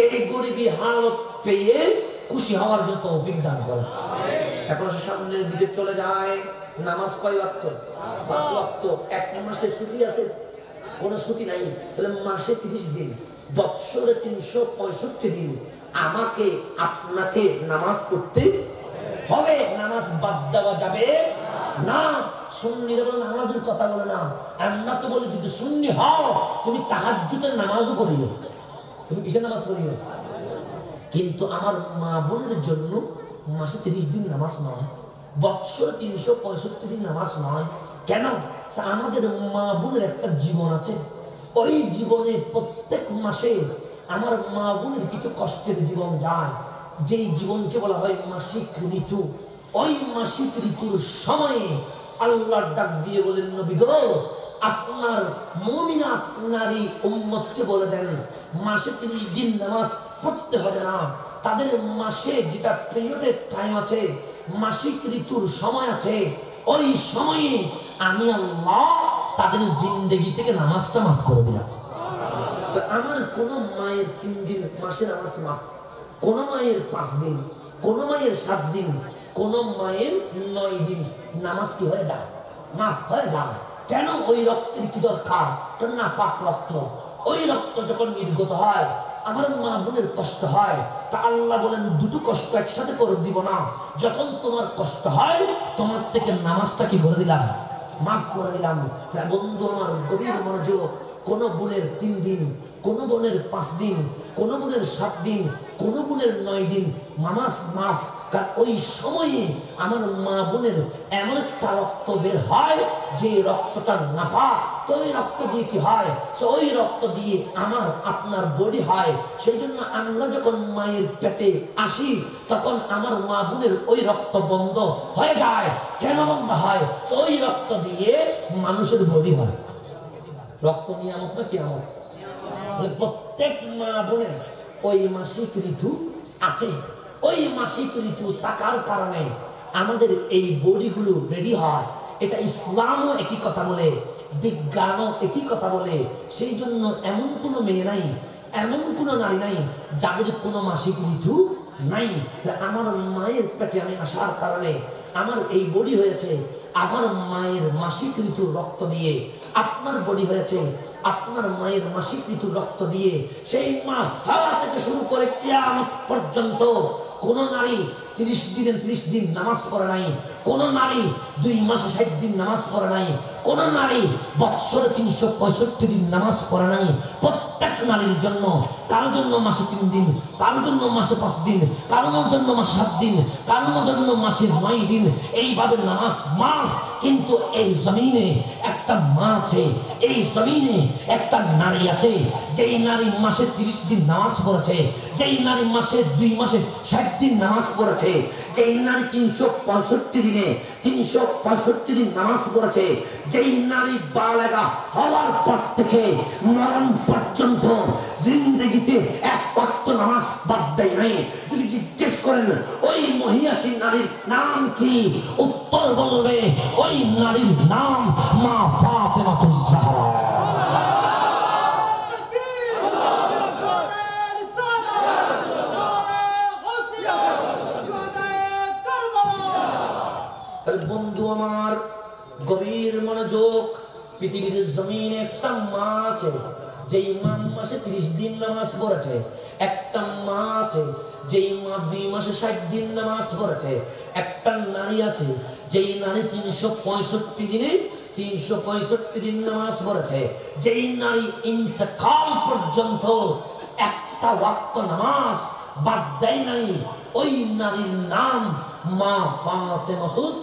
এই গরিবী হালত পেয়ে খুশি হওয়ার জন্য তৌফিক দান করে। এখন সে সামনের দিকে চলে যায়। নামাজ কয় ওয়াক্ত? 5 ওয়াক্ত। এক মাসে ছুটি আছে? কোনো ছুটি নাই। তাহলে মাসে 30 দিন, বৎসরে 365 দিন আমাকে আপনাকে নামাজ পড়তে হবে। নামাজ বাদ দেওয়া যাবে না। সুন্নিরা বলে নামাজের কথা বলে না, আমরা তো বলি যদি সুন্নি হও তুমি তাহাজ্জুদের নামাজও করিও, তুমি কিসের নামাজ করিও। কিন্তু আমার মা বোনের জন্য মাসে 30 দিন নামাজ নয়, বৎসরে 365 দিন নামাজ নয়। কেন? আমাদের মা বোনের একটা জীবন আছে, ওই জীবনে প্রত্যেক মাসে আমার মা বোনের কিছু কষ্টের জীবন যায়, যেই জীবনকে বলা হয় মাসিক ঋতু। ওই মাসিক ঋতুর সময়ে আল্লাহ ডাক দিয়ে বলেন, নবী গো আপনার মুমিনা নারী উম্মতকে বলে দেন মাসে 30 দিন নামাজ পড়তে হবে না। তাদের মাসে যেটা পিরিয়ডের টাইম আছে, মাসিক ঋতুর সময় আছে, ওই সময়ে আমি আল্লাহ তাদের জিন্দেগি থেকে নামাজটা মাফ করে দিলাম। তো আমার কোন মায়ের 3 দিন মাসে নামাজ মাফ, কোন মায়ের 5 দিন, কোন মায়ের 7 দিন, কোন মায়ের 9 দিন নামাজ কি হয়ে যায়, মাফ হয়ে যায়। কেন? ওই রক্তের কি দরকার, না পাক রক্ত। ওই রক্ত যখন নির্গত হয় আমার মা বোনের কষ্ট হয়, তা আল্লাহ বলেন দুটো কষ্ট একসাথে করে দিব না। যখন তোমার কষ্ট হয় তোমার থেকে নামাজটা কি করে দিলাম, মাফ করে দিলাম। বন্ধু আমার গভীর মনোযোগ, কোন বোনের 3 দিন, কোন বোনের 5 দিন, কোন বোনের 7 দিন, কোন বোনের 9 দিন নামাজ মাফ। কারণ ওই সময়ে আমার মা বোনের এমন একটা রক্ত বের হয় যে রক্তটা নাপাক। তো ওই রক্ত দিয়ে কি হয়, ওই রক্ত দিয়ে আমার আপনার বডি হয়। সেই জন্য আমরা যখন মায়ের পেটে আসি তখন আমার মা বোনের ওই রক্ত বন্ধ হয়ে যায়। কেন বন্ধ হয়? ওই রক্ত দিয়ে মানুষের বডি হয়। রক্ত নিয়ামত না কিয়ামত। প্রত্যেক মা বোনের ওই মাসিক ঋতু আছে। ওই মাসিক ঋতু থাকার কারণে আমাদের এই বডিগুলো রেডি হয়। এটা ইসলামও একই কথা বলে, বিজ্ঞানও একই কথা বলে। সেই জন্য এমন কোনো মেয়ে নাই, এমন কোনো নারী নাই যাদের কোনো মাসিক ঋতু নাই। আমার মায়ের পেটে আমি আসার কারণে আমার এই বডি হয়েছে। আমার মায়ের মাসিক ঋতুর রক্ত দিয়ে আপনার বডি হয়েছে, আপনার মায়ের মাসিক ঋতুর রক্ত দিয়ে। সেই মা হাওয়া থেকে শুরু করে কিয়ামত পর্যন্ত কোন নারী 30 দিনে 30 দিন নামাজ পড়ে নাই, কোন নারী 2 মাসে 60 দিন নামাজ পড়ে নাই, কোন নারী বৎসরে 365 দিন নামাজ পড়ে নাই। প্রত্যেক নারীর জন্য, কারোর জন্য মাসে 3 দিন, কারোর জন্য মাসে 5 দিন, কারোর জন্য মাসে 7 দিন, কারোর জন্য মাসে 9 দিন, এইভাবে নামাজ মাফ। কিন্তু এই জমিনে একটা মা আছে, এই জমিনে একটা নারী আছে, যেই নারী মাসে 30 দিন নামাজ পড়েছে, যেই নারী মাসে 2 মাসে 60 দিন নামাজ পড়েছে, যেই নারী 365 দিনে 365 দিন নামাজ পড়েছে, যেই নারী বালেগা হওয়ার পর থেকে মরণ পর্যন্ত জিন্দেগিতে এক ওয়াক্ত নামাজ বাদ দেয় নাই। যদি জিজ্ঞেস করেন ওই মহিয়াসী নারীর নাম কি, উত্তর বলবে ওই নারীর নাম মা ফাতেমাতুজ জাহরা। বন্ধু আমার গভীর মনোযোগ, পৃথিবীর জমিনে একটা মা আছে যেই মা মাসে 30 দিন নামাজ পড়েছে, একটা মা আছে যেই মা 2 মাসে 60 দিন নামাজ পড়েছে, একটা নারী আছে যেই নারী 365 দিনে 365 দিন নামাজ পড়েছে, যেই নারী ইন্তেকাল পর্যন্ত একটা ওয়াক্ত নামাজ বাদ দেয় নাই, ওই নারীর নাম মা ফাতেমাতুজ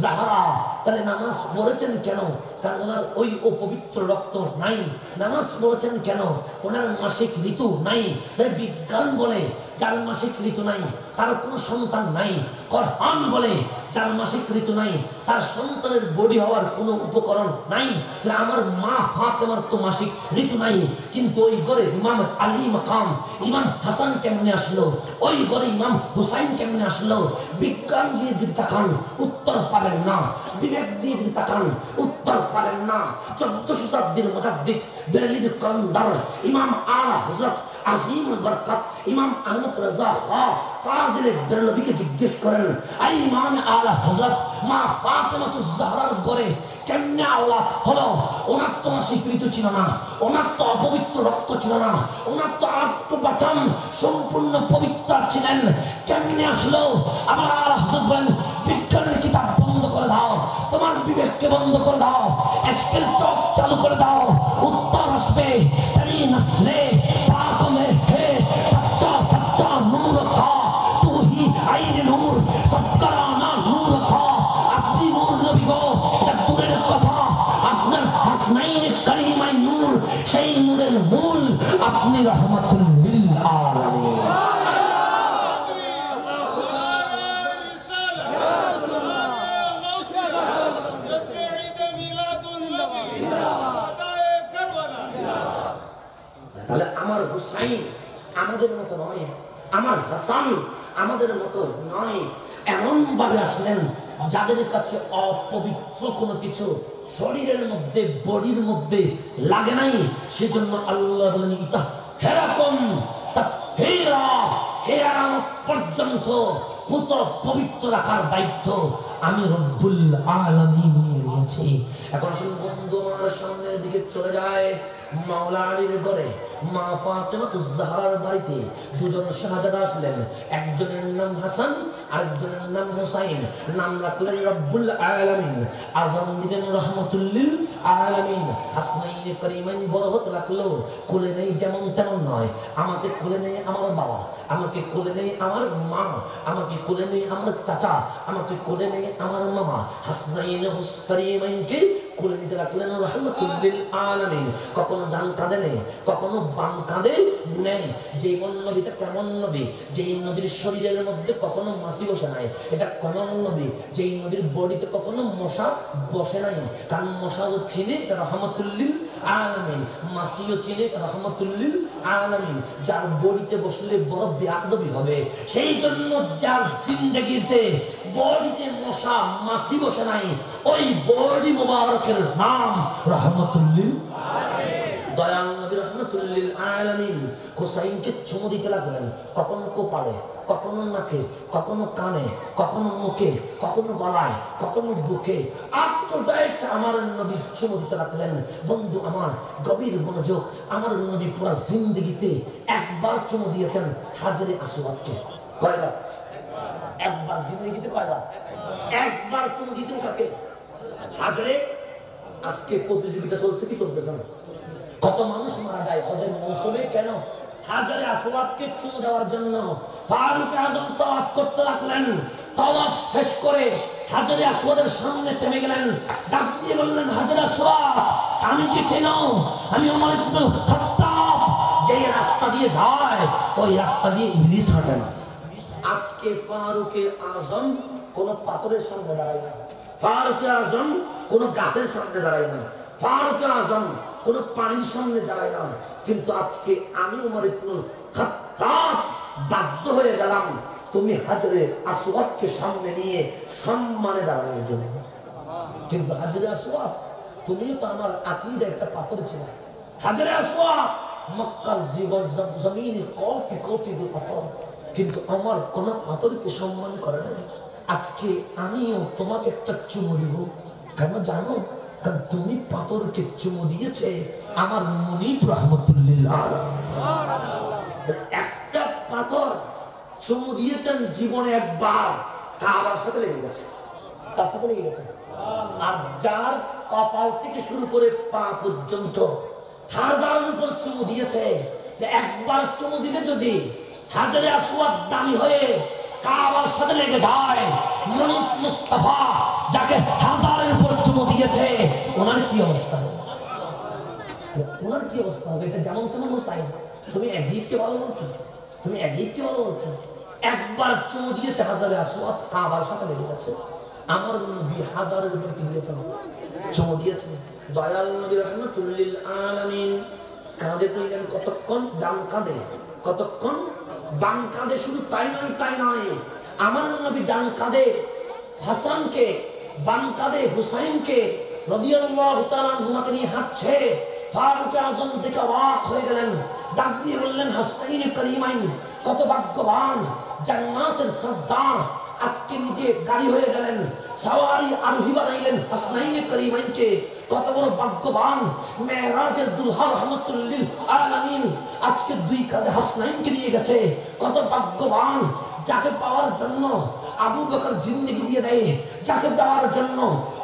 জাহরা। তাহলে নামাজ পড়েছেন কেন? কারণ ওনার ওই অপবিত্র রক্ত নাই। নামাজ পড়েছেন কেন? ওনার মাসিক ঋতু নাই। তাই বিজ্ঞান বলে যার মাসিক ঋতু নাই তার কোনো সন্তান নাই। কোরআন বলে যার মাসিক ঋতু নাই তার সন্তানের বডি হওয়ার কোনো উপকরণ নাই। তাহলে আমার মা ফাতেমার তো মাসিক ঋতু নাই, কিন্তু ওই ঘরে ইমাম আলী মাকাম ইমাম হাসান কেমনে আসলো? ওই ঘরে ইমাম হুসাইন কেমনে আসলো? বিজ্ঞান দিয়ে যদি তাকান উত্তর পাবেন না, বিবেক দিয়ে যদি তাকান উত্তর পাবেন না। 14 শতাব্দীর মুজাদ্দিদ বেরেলভী কলন্দার ইমাম আলা হযরত আজিমুল বরকত ইমাম আহমদ রাজা খাঁ ফাজিল বেরেলভীকে জিজ্ঞেস করেন, আই ইমাম আলা হযরত মা ফাতেমাতুজ জাহরার ঘরে কেমনে আওলাদ হলো? ওনার তো স্বীকৃত ছিল না, ওনার তো অপবিত্র রক্ত ছিল না, ওনার তো আত্মবাটন সম্পূর্ণ পবিত্র ছিলেন, কেমনে আসলো? আমার আলা হযরত বলেন, বিজ্ঞানের কিতাব বন্ধ করে দাও, তোমার বিবেককে বন্ধ করে দাও, স্কেল চক চালু করে দাও, উত্তর আসবে। তাই নসলে পাক মে হে বাচ্চা বাচ্চা নূর খা, তু হি আইন নূর সবকারানা নূর খা। আপনি নূর নবী গো, এটা দূরের কথা, আপনার হাসনাইনে কারিমাই নূর, সেই নূরের মূল আপনি রহমাতুল লিল আলামিন। তাহলে আমার হুসাইন আমাদের মতো নয়, আমার হাসান আমাদের মতো নয়। এমন ভাবে আসলেন যাদের কাছে অপবিত্র কোনো কিছু শরীরের মধ্যে বডির মধ্যে লাগে নাই। সেজন্য আল্লাহ বলেন, ইতা হেরাকম তাতহীরা, কিয়ামত পর্যন্ত পুত্র পবিত্র রাখার দায়িত্ব আমি রব্বুল আলামিন নিয়েছি। এখন বন্ধু আমার সামনের দিকে চলে যায় মাওলা আলীর ঘরে মা ফাতেমাতুজ জাহরার বাড়িতে দুজন শাহজাদা আসলেন। একজনের নাম হাসান, আরেকজনের নাম হুসাইন। নাম রাখলেন রব্বুল আলামিন, আজম দিলেন রহমাতুল লিল আলামিন। হাসনাইনে কারিমাইন বরকত রাখলো। কোলে নেই যেমন তেমন নয়, আমাকে কোলে নেই আমার বাবা, আমাকে কোলে নেই আমার মা, আমাকে কোলে নেই আমার চাচা, আমাকে কোলে নেই আমার মামা। হাসনাইনে কারিমাইনকে কোলে নিতে রাখলেন রহমাতুল লিল আলামিন। কখনো ডান কাঁধে নেই, কখনো বাম কাঁধে নেই। যে নবীটা কেমন নবী? যেই নবীর শরীরের মধ্যে কখনো মাছি বসে নাই, এটা কেমন নবী? যেই নবীর বডিতে কখনো মশা বসে নাই। কারণ মশাও চিনে রহমাতুল লিল আলামিন, মাছিও চিনে রহমাতুল লিল আলামিন। যার বডিতে বসলে বড় বেয়াদবি হবে, সেই জন্য যার জিন্দেগিতে বডিতে মশা মাছি বসে নাই, ওই বডি মোবারকের নাম রহমাতুল লিল আলামিন। দয়াল নবী রহমাতুল লিল আলামিন হুসাইনকে চুমু দিতে লাগলেন। কখনো কপালে, কখনো নাকে, কখনো কানে, কখনো মুখে, কখনো গলায়, কখনো বুকে। আমার নবী চুমু দিতে লাগলেন। বন্ধু আমার, গভীর মনোযোগ, আমার নবী পুরো জিন্দেগিতে একবার চুমু দিয়েছেন হাজরে আসওয়াদকে। কয়বার? একবার। জিন্দেগিতে কয়বার? একবার চুমু দিয়েছেন। কাকে? হাজরে। আজকে প্রতিযোগিতা চলছে কি চলতেছে না? কত মানুষ মারা যায় হজের মৌসুমে, কেন? হাজরে আসওয়াদকে চুমু দেওয়ার জন্য। ফারুক আযম তাওয়াফ করতে লাগলেন। তাওয়াফ শেষ করে হাজরে আসওয়াদের সামনে থেমে গেলেন। ডাক দিয়ে বললেন, হাজরে আসওয়াদ, আমি কি চেনো? আমি ওমর ইবনে খাত্তাব। যে রাস্তা দিয়ে যায় ওই রাস্তা দিয়ে ইবলিস হাঁটে না। আজকে ফারুক আযম কোন পাথরের সামনে দাঁড়ায় না, ফারুক আযম কোন গাছের সামনে দাঁড়ায় না, ফারুক আযম কোন পানির সামনে দাঁড়ায় না। কিন্তু আজকে আমি ওমর ইবনে খাত্তাব বাধ্য হয়ে গেলাম তুমি হাজরে আসওয়াদকে সামনে নিয়ে সম্মানে দাঁড়ানোর জন্য। কিন্তু হাজরে আসওয়াদ, তুমিও তো আমার আকীদার একটা পাথর ছিল। হাজরে আসওয়াদ মক্কার জীবন জমিনে কোটি কোটি পাথর, কিন্তু আমার কোন পাথরকে সম্মান করে না। আজকে আমিও তোমাকে একটা চুমু দিব, কেন জানো? কারণ তুমি পাথরকে চুমু দিয়েছে আমার মুনিব রাহমাতুল্লিল আলামিন। একটা পাথর চুমু দিয়েছেন জীবনে একবার, কাবার সাথে লেগে গেছে। কার সাথে লেগে গেছে? আর যার কপাল থেকে শুরু করে পা পর্যন্ত হাজারের উপর চুমু দিয়েছে, যে একবার চুমু দিলে যদি হাজারে আসওয়াদ দামি হয়ে কাবার সাথে লেগে যায়, মুনিব মুস্তাফা যাকে হাজারের উপর চুমু দিয়েছে, ওনার কি অবস্থা হবে? ওনার কি অবস্থা হবে? এটা যেমন তেমন হুসাইন। তুমি ইয়াজিদকে ভালো বলছো, তুমি ইয়াজিদকে ভালো বলছো। একবার চুমু দিয়েছে হাজারে আসওয়াদ, কাবার সাথে লেগে গেছে। আমার নবী হাজারের উপর কি দিয়েছেন? চুমু দিয়েছেন। দয়াল নবী রাহমাতুল্লিল আলামিন কাঁধে তুললেন কতক্ষণ? ডান কাঁধে। কতক্ষণ? বাম কাঁধে। শুধু তাই নয়, তাই নয়, আমার নবী ডান কাঁধে হাসানকে, বাম কাঁধে হুসাইনকে রাদিয়াল্লাহু তাআলা আনহুমাকে নিয়ে হাঁটছে। ফারুক আযম দেখে অবাক হয়ে গেলেন, ডাক দিয়ে বললেন, হাসনাইনে কারিমাইন, কত ভাগ্যবান, জান্নাতের সর্দার, আজকে নিজে গাড়ি হয়ে গেলেন, সওয়ারি আরোহী বানাইলেন হাসনাইনে কারিমাইনকে। কত বড় ভাগ্যবান, মেরাজের দুলহা রাহমাতুল্লিল আলামিন আজকে দুই কাঁধে হাসনাইনকে নিয়ে গেছে। কত ভাগ্যবান, যাকে পাওয়ার জন্য আবু বকর জিন্দেগি দিয়ে দেয়, যাকে দেওয়ার জন্য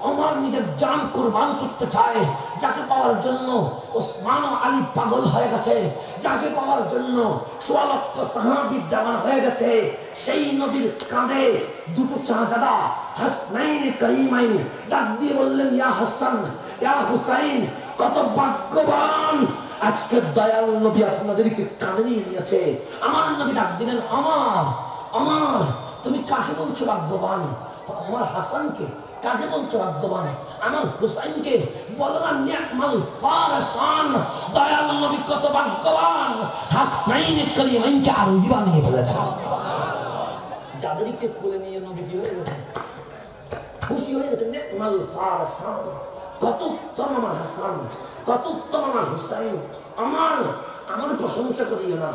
ওমর নিজের জান কুরবান করতে চায়, যাকে পাওয়ার জন্য ওসমান ও আলী পাগল হয়ে গেছে, যাকে পাওয়ার জন্য ১৬ লক্ষ সাহাবী দেওয়ান হয়ে গেছে। সেই নবীর কাঁধে দুটো শাহজাদা হাসনাইন কারিমাইন ডাক দিয়ে বললেন, ইয়া হাসান, ইয়া হুসাইন, কত ভাগ্যবান, আজকে দয়াল নবী আপনাদেরকে কাঁধে নিয়ে নিয়েছে। আমার নবী ডাক দিলেন, আমার আমার তুমি কাকে বলছো ভাগ্যবান? আমার হাসানকে। কাকে বলছো ভাগ্যবান? আমার হুসাইনকে। বলো না নিয়ামাল ফারসান, দয়াল নবী কত ভাগ্যবান, হাসনাইন কারিমাইনকে আরোহী বানিয়ে ফেলেছে। যাদেরকে কোলে নিয়ে নবী কি হয়ে গেছে? খুশি হয়ে গেছে। নিয়ামাল ফারসান, কত উত্তম আমার হাসান, কত উত্তম আমার হুসাইন। আমার প্রশংসা করিও না,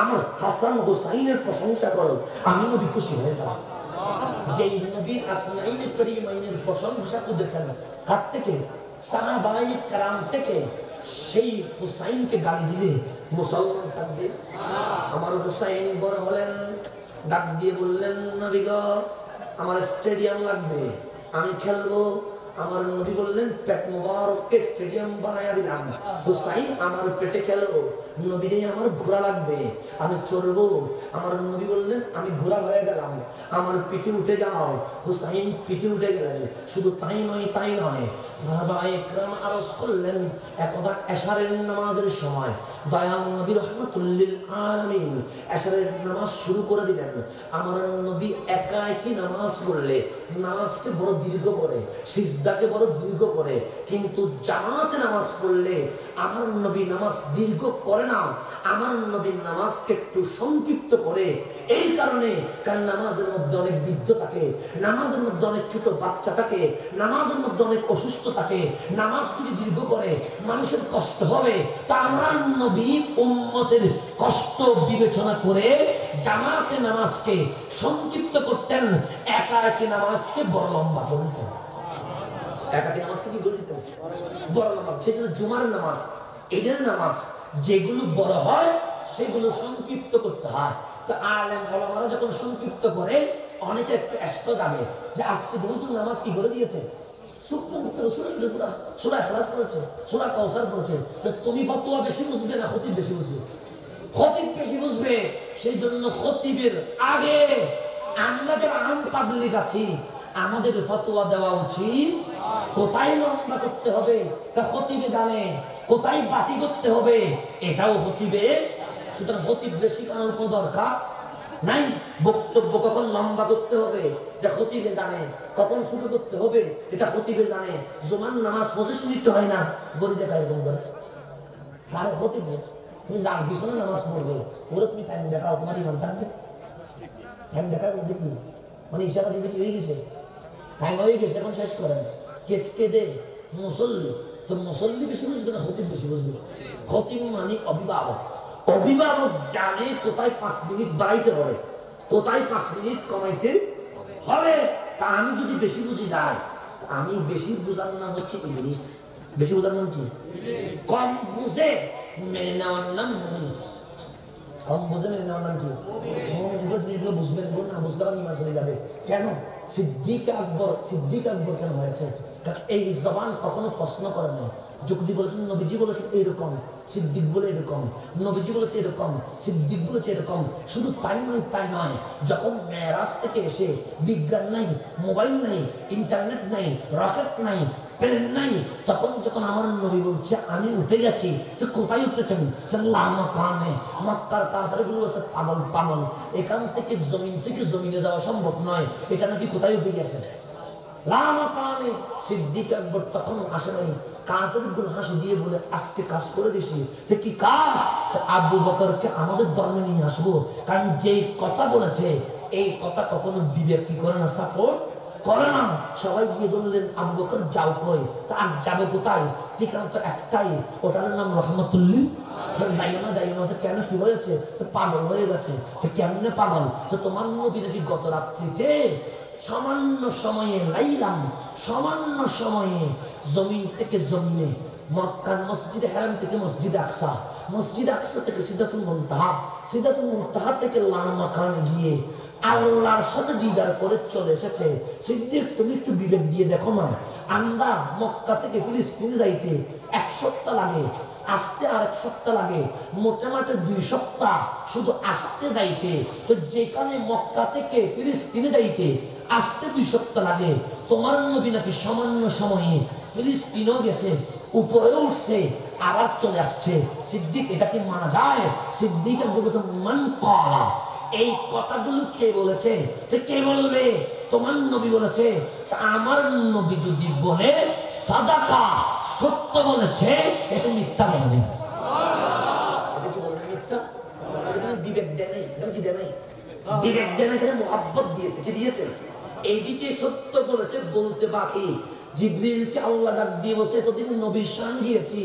আমার হাসান হুসাইনের প্রশংসা করো, আমি নবী খুশি হয়ে যাব। যেই নবী হাসনাইন কারিমাইনের প্রশংসা করেছেন, কার থেকে? সাহাবায়ে কেরাম থেকে। সেই হুসাইনকে গালি দিলে মুসলমান থাকবে? আমার হুসাইন বড় হলেন, ডাক দিয়ে বললেন, নবী গো, আমার স্টেডিয়াম লাগবে, আমি খেলবো। আমার নবী বললেন, পেট মোবারককে স্টেডিয়াম বানায়া দিলাম, হুসাইন আমার পেটে খেলবো। নবী রে, আমার ঘোড়া লাগবে, আমি চড়বো। আমার নবী বললেন, আমি ঘোড়া হয়ে গেলাম, আমার পিঠে উঠে যাও। হুসাইন পিঠে উঠে গেলেন। শুধু তাই নয়, তাই নয়, সাহাবায়ে কেরাম আরজ করলেন, একদা এশারের নামাজের সময় দয়াল নবী রাহমাতুল্লিল আলামিন এশারের নামাজ শুরু করে দিলেন। আমার নবী একা একই নামাজ পড়লে নামাজকে বড় দীর্ঘ করে, সিজদাকে বড় দীর্ঘ করে, কিন্তু জামাতে নামাজ পড়লে আমার নবী নামাজ দীর্ঘ করে না, আমার নবী নামাজকে একটু সংক্ষিপ্ত করে। এই কারণে, কারণ নামাজের মধ্যে অনেক বৃদ্ধ থাকে, নামাজের মধ্যে অনেক ছোট বাচ্চা থাকে, নামাজের মধ্যে অনেক অসুস্থ থাকে। নামাজ যদি দীর্ঘ করে মানুষের কষ্ট হবে, তা আমার নবী উম্মতের কষ্ট বিবেচনা করে জামাতে নামাজকে সংক্ষিপ্ত করতেন, একাকী নামাজকে বড় লম্বা করে দিতেন। একাকী নামাজকে কি করে দিতেন? বড় লম্বা। সেজন্য জুমার নামাজ, ঈদের নামাজ যেগুলো বড় হয় সেগুলো সংক্ষিপ্ত করতে হয়। তো আলেম ওলামারা যখন সংক্ষিপ্ত করে, অনেকে একটু এক্সট্রা যাবে যে আজকে হুজুর নামাজ কি করে দিয়েছে, তুমি ফতোয়া বেশি বুঝবে না খতিব বেশি বুঝবে? খতিব বেশি বুঝবে। সেই জন্য খতিবের আগে আমরা যারা আম পাবলিক আছি, আমাদের ফতোয়া দেওয়া উচিত। কোথায় লম্বা করতে হবে তা খতিবে জানে, কোথায় বাতি করতে হবে এটাও খতিবে। সুতরাং খতিব বেশি করার কোনো দরকার নাই। বক্তব্য কখন লম্বা করতে হবে এটা খতিবে জানে, কখন শুরু করতে হবে এটা খতিবে জানে। জুমার নামাজ 25 মিনিট হয় না, গরিবে এরকম করে কারো খতিব। তুমি যার পিছনে নামাজ পড়বে ওরা তুমি টাইম দেখাও, তোমার ইমান থাকবে? টাইম দেখা বলছে কি মানে ইশারা দিতে কি হয়ে গেছে, টাইম হয়ে গেছে, এখন শেষ করেন। কে দে মুসল্লি, তো মুসল্লি বেশি বুঝবে না খতিব বেশি বুঝবে? খতিব মানে অভিভাবক। অভিভাবক জানে কোথায় 5 মিনিট বাড়াইতে হবে, কোথায় 5 মিনিট কমাইতে হবে। তা আমি যদি বেশি বুঝি যাই, আমি বেশি বুঝার নাম হচ্ছে ইংলিশ। বেশি বুঝার নাম কি? কম বুঝে মেনে নেওয়ার নাম মুমিন। কম বুঝে মেনে নেওয়ার নাম কি? এগুলো বুঝবেন, না বুঝলে ইমান চলে যাবে। কেন? সিদ্দিক আকবর কেন হয়েছে? কারণ এই জবান কখনো প্রশ্ন করে না। যুক্তি বলেছেন, নবীজি বলেছেন এরকম, সিদ্দিক বলে এরকম, নবীজি বলেছে এরকম, সিদ্দিক বলেছে এরকম। শুধু তাই নয়, যখন মেরাজ থেকে এসে বিজ্ঞান নাই, মোবাইল নাই, ইন্টারনেট নাই, রকেট নাই, প্লেন নাই, তখন যখন আমার নবী বলছে আমি উঠে গেছি, সে কোথায় উঠেছেন? মক্কার তারপরে বলছে পাগল, এখান থেকে জমিনে যাওয়া সম্ভব নয়, এটা নাকি কোথায় উঠে গেছে? সিদ্দিক আকবর তখন আসে নাই, কাঁধের উপর হাসি দিয়ে বলে আজকে কাজ করে দিছি। যে কি কাজ? আবু বকরকে আমাদের ধর্মে নিয়ে আসবো। কারণ যে কথা বলেছে এই কথা কখনো বিবেক কি করে না, সাপোর্ট করে না। সবাই গিয়ে বললেন আবু বকর যাও কই? আর যাবে কোথায়? ঠিকানা তো একটাই, ওটার নাম রহমতুল্লিল। যাইও না। কেন? কি হয়েছে? সে পাগল হয়ে গেছে। সে কেমনে পাগল? সে তোমার নবী নাকি গত রাত্রিতে সামান্য সময়ে সামান্য সময়ে জমিন থেকে জমিনে, মক্কার মসজিদে হারাম থেকে মসজিদে আকসা, মসজিদে আকসা থেকে সিদরাতুল মুনতাহা থেকে লাল মাকানে গিয়ে আল্লাহর সাথে দিদার করে চলে এসেছে। সিদ্দিক তুমি একটু বিবেক দিয়ে দেখো না, আমরা মক্কা থেকে ফিলিস্তিনে যাইতে 1 সপ্তাহ লাগে, আসতে আর 1 সপ্তাহ লাগে, মোটামুটি 2 সপ্তাহ শুধু আসতে যাইতে। তো যেখানে মক্কা থেকে ফিলিস্তিনে যাইতে আসতে 2 সপ্তাহ লাগে, তোমার নবী নাকি সামান্য সময়ে ফিলিস্তিনেও গেছে, উপরে উঠছে, আবার চলে আসছে। সিদ্দিক এটা কি মানা যায়? সিদ্দিক বলেছে মান ক্বালা, এই কথাগুলো কে বলেছে? সে কে বলবে? তোমার নবী বলেছে। আমার নবী যদি বলে সাদাকা, সত্য বলেছে, এটা মিথ্যা বলে। এটা কি বলে? মিথ্যা। এটা বিবেক দেয় নাই, এটা কি দেয় নাই? বিবেক দেয় নাই, মুহাব্বত দিয়েছে। কি দিয়েছে? এইদিকে সত্য বলেছে, বলতে বাকি। জিবরিলকে আল্লাহ ডাক দিয়ে বসে এতদিন নবীর শান দিয়েছি,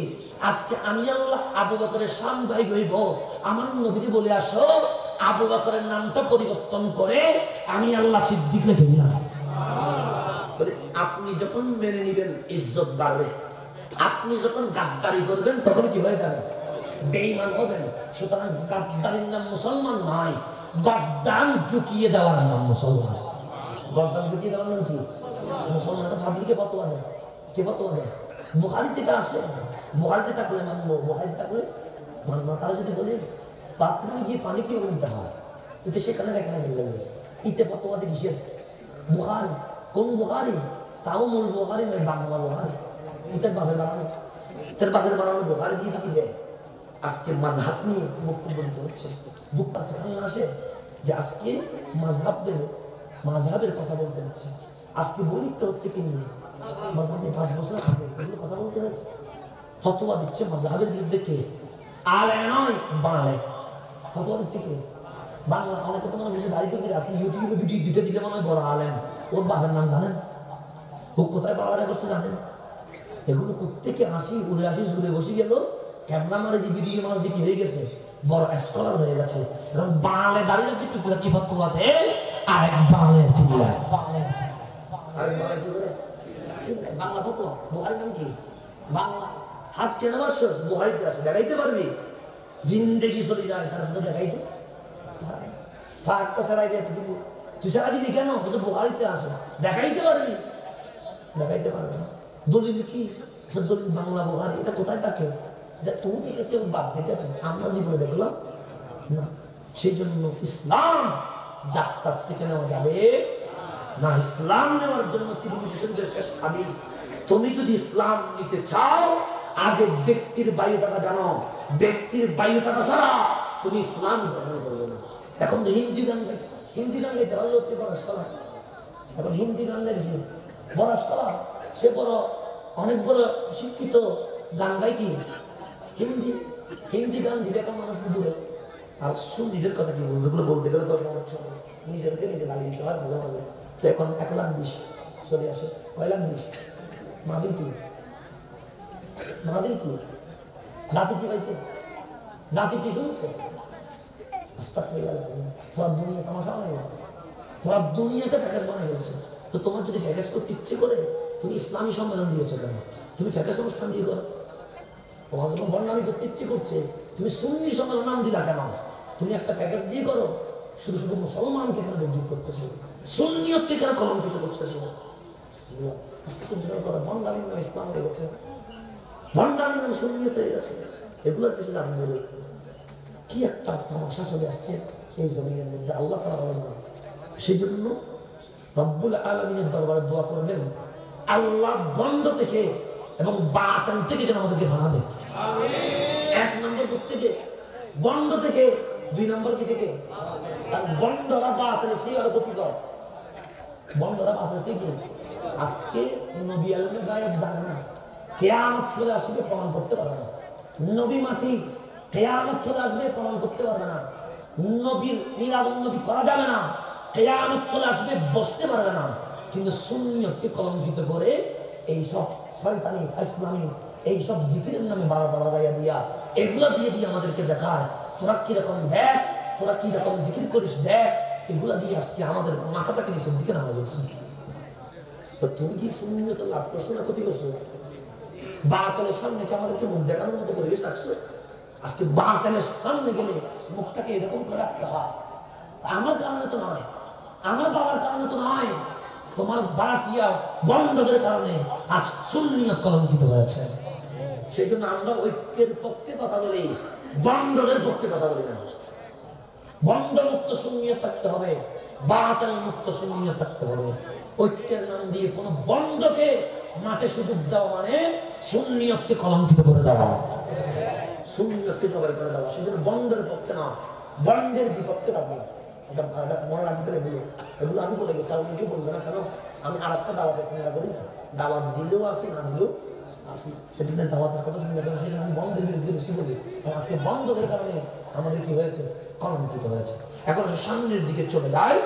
আজকে আমি আল্লাহ আবু বকরের শান গাই হইব। আমার নবীকে বলে আসো আবু বকরের নামটা পরিবর্তন করে আমি আল্লাহ সিদ্দিক রেখে দিলাম। আপনি যখন মেনে নিবেন ইজ্জত বাড়বে, আপনি যখন গাদ্দারি করবেন তখন কি হয়ে যাবে? বেঈমান হবেন। সুতরাং গাদ্দারির নাম মুসলমান নয়, গর্দান ঝুঁকিয়ে দেওয়ার নাম মুসলমান। গর্দান ঝুঁকিয়ে দেওয়ার নাম কি? মুসলমান। ভাবলিকে ফতোয়া দেয়, কে ফতোয়া দেয়? বুখারীতে এটা আসে, বুখারীতে থাকলে মানবো, বুখারীতে থাকলে মানবো। তারা যদি বলে বাথরুমে গিয়ে পানি কি বলতে হয়, কিন্তু সেখানে এখানে বলতে হবে ইতে ফতোয়া দিয়ে কিসের? বুখারী। কোন বুখারী? তাও মূল বুখারী নয়, বাংলা বুখারী। ইতের বাপের বানানো বুখারী দিয়ে কি দেয়? আজকে মাযহাব নিয়ে বক্তব্য দিতে হচ্ছে। দুঃখ আছে আসে যে আজকে মাযহাবের কথা বলতে হচ্ছে, আজকে বই লিখতে হচ্ছে কি নিয়ে? মাযহাবে 5 বছর আগে এগুলো কথা বলতে হচ্ছে। ফতোয়া দিচ্ছে মাযহাবের বিরুদ্ধে কে? আলে নয়, বাংলায় ফতোয়া দিচ্ছে কে? বাংলা। অনেকে তো মনে হয় দাঁড়িয়ে করে আপনি ইউটিউবে ভিডিও দিতে মনে হয় বড় আলেম। ওর বাবার নাম জানেন? ও কোথায় বাবারা বসে জানেন? এগুলো প্রত্যেকে 80 ঘুরে বসে গেল, ক্যামেরা মারে দিয়ে ভিডিও মারে দিয়ে কি হয়ে গেছে? বড় স্কলার হয়ে গেছে। এবং বাংলায় দাঁড়িয়ে কি টুকুরা কি ফতোয়া দেয়? আরেক বাংলায় সিগলায় বাংলা ফতোয়া। বুখারীর নাম কি? বাংলা। হাত কেন বসছস? বুখারীতে আছে, দেখাইতে পারবি? জিন্দেগি চলে যায়, তার দেখাইতে ফাঁকটা ছাড়াই দিয়ে তুই সারা দিবি কেন? বুখারীতে আছে, দেখাইতে পারবি? দেখাইতে পারবি না। দলিল কি? দলিল বাংলা বুখারী। এটা কোথায় থাকে? এটা তুমি দেখেছো, বাপ দেখেছো, আমরা জীবনে দেখলাম না। সেই জন্য ইসলাম যাত্রার থেকে নেওয়া যাবে না। ইসলাম নেওয়ার জন্য শেষ হাদিস, তুমি যদি ইসলাম নিতে চাও আগে ব্যক্তির বায়ুটাকে জানো। ব্যক্তির বায়ুটাকে ছাড়া তুমি ইসলাম গ্রহণ করবে না। এখন তো হিন্দি গান গাইতে ভালো হচ্ছে বড় স্কলার। এখন হিন্দি গান গাইছে বড় স্কলার, সে বড় অনেক বড় শিক্ষিত। গান গাই কি? হিন্দি গান দিলে এখন মানুষ দূরে। আর নিজের কথা কি বলবো? এগুলো বলতে গেলে 10 মিনিট সময় নিজেকে নিজে লাগিয়ে দিতে হয় মাঝে মাঝে। তো এখন 1,20,000 চলে আসে। 1,20,000 মাহবিল কি? জাতি কি পাইছে? জাতি কি শুনছে? দুনিয়া তামাশা বানিয়ে গেছে, দুনিয়াটা প্যাকেজ বানিয়ে গেছে। তো তোমার যদি প্যাকেজ করতে ইচ্ছে করে তুমি ইসলামী সম্মেলন দিয়েছো কেন? তুমি ফ্যাকাস অনুষ্ঠান দিয়ে করো। তোমার যখন বন্যামি করতে ইচ্ছে করছে, তুমি সুন্নি সম্মেলন নাম দিলা কেন? তুমি একটা প্যাকেজ দিয়ে করো। শুধু শুধু মুসলমানকে কেন যোগ করতেছো? সুন্নিয়তকে কেন কলঙ্কিত করতেছো? ভণ্ডামির নাম ইসলাম হয়ে গেছে, ভণ্ডামির নাম সুন্নিয়ত হয়ে গেছে। এগুলোর পিছনে আমি বলি কি একটা তামাশা চলে আসছে এই জমিনের মধ্যে, আল্লাহ তাআলা বলেন না। সেই জন্য রব্বুল আলামিনের দরবারে দোয়া করবেন আল্লাহ বন্ধ থেকে এবং বাতিল থেকে যেন আমাদেরকে বাধা দেয়। এক নম্বর থেকে বন্ধ থেকে, দুই নম্বর কি থেকে? আর বন্ধরা বাতিল সেই আরো ক্ষতি করে। বন্ধরা বাতিল সেই কি? আজকে নবী আলাইহিস গায়েব জানে না, কিয়ামত চলে আসবে প্রমাণ করতে পারবে না। নবী মাটি কিয়ামত চলে আসবে প্রমাণ করতে পারবে না। নবীর মিলাদুন নবী করা যাবে না, কিয়ামত চলে আসবে বসতে পারবে না। কিন্তু সুন্নিয়তকে কলঙ্কিত করে এইসব শয়তানি ইসলামী এইসব জিকিরের নামে বারোটা বাজাইয়া দিয়া এগুলো দিয়ে দিয়ে আমাদেরকে দেখায় তোরা কিরকম দেখ, তোরা কিরকম জিকির করিস দেখ। এগুলা দিয়ে আজকে আমাদের মাথাটাকে নিচের দিকে নামা গেছে। তো তুমি কি সুন্নিয়ত লাভ করছো না ক্ষতি করছো? বাতিলের সামনে কি আমাদেরকে মুখ দেখানোর মতো পরিবেশ রাখছো? আজকে বাতিলের সামনে গেলে মুখটাকে এরকম করে রাখতে হয়। আমার কারণে তো নয়, আমার বাবার কারণে তো নয়, তোমার বাটিয়া বন্ধদের কারণে আজ সুন্নিয়ত কলঙ্কিত হয়েছে। সেই জন্য আমরা ঐক্যের পক্ষে কথা বলি, বন্ধদের পক্ষে কথা বলি না। বন্ধ মুক্ত সুন্নিয়ত থাকতে হবে, বাতিল মুক্ত সুন্নিয়ত থাকতে হবে। ঐক্যের নাম দিয়ে কোন বন্ধকে মাঠে সুযোগ দেওয়া মানে সুন্নিয়তকে কলঙ্কিত করে দেওয়া, সুন্নিয়তকে জবাই করে দেওয়া। সেই জন্য বন্ধের পক্ষে না, বন্ধের বিপক্ষে থাকবে। এটা মনে রাখতে গেলে এগুলো আমি বলে গেছি, আর কেউ বলবে না কেন? আমি আর একটা দাওয়াতের চিন্তা করি না, দাওয়াত দিলেও আসি না দিলেও আসি, সেদিনের দাওয়াতের কথা চিন্তা করি। সেই জন্য আমি বন্ধের বিরুদ্ধে বেশি বলি। আজকে বন্ধদের কারণে আমাদের কি হয়েছে? কলঙ্কিত হয়েছে। এখন সামনের দিকে চলে যায়,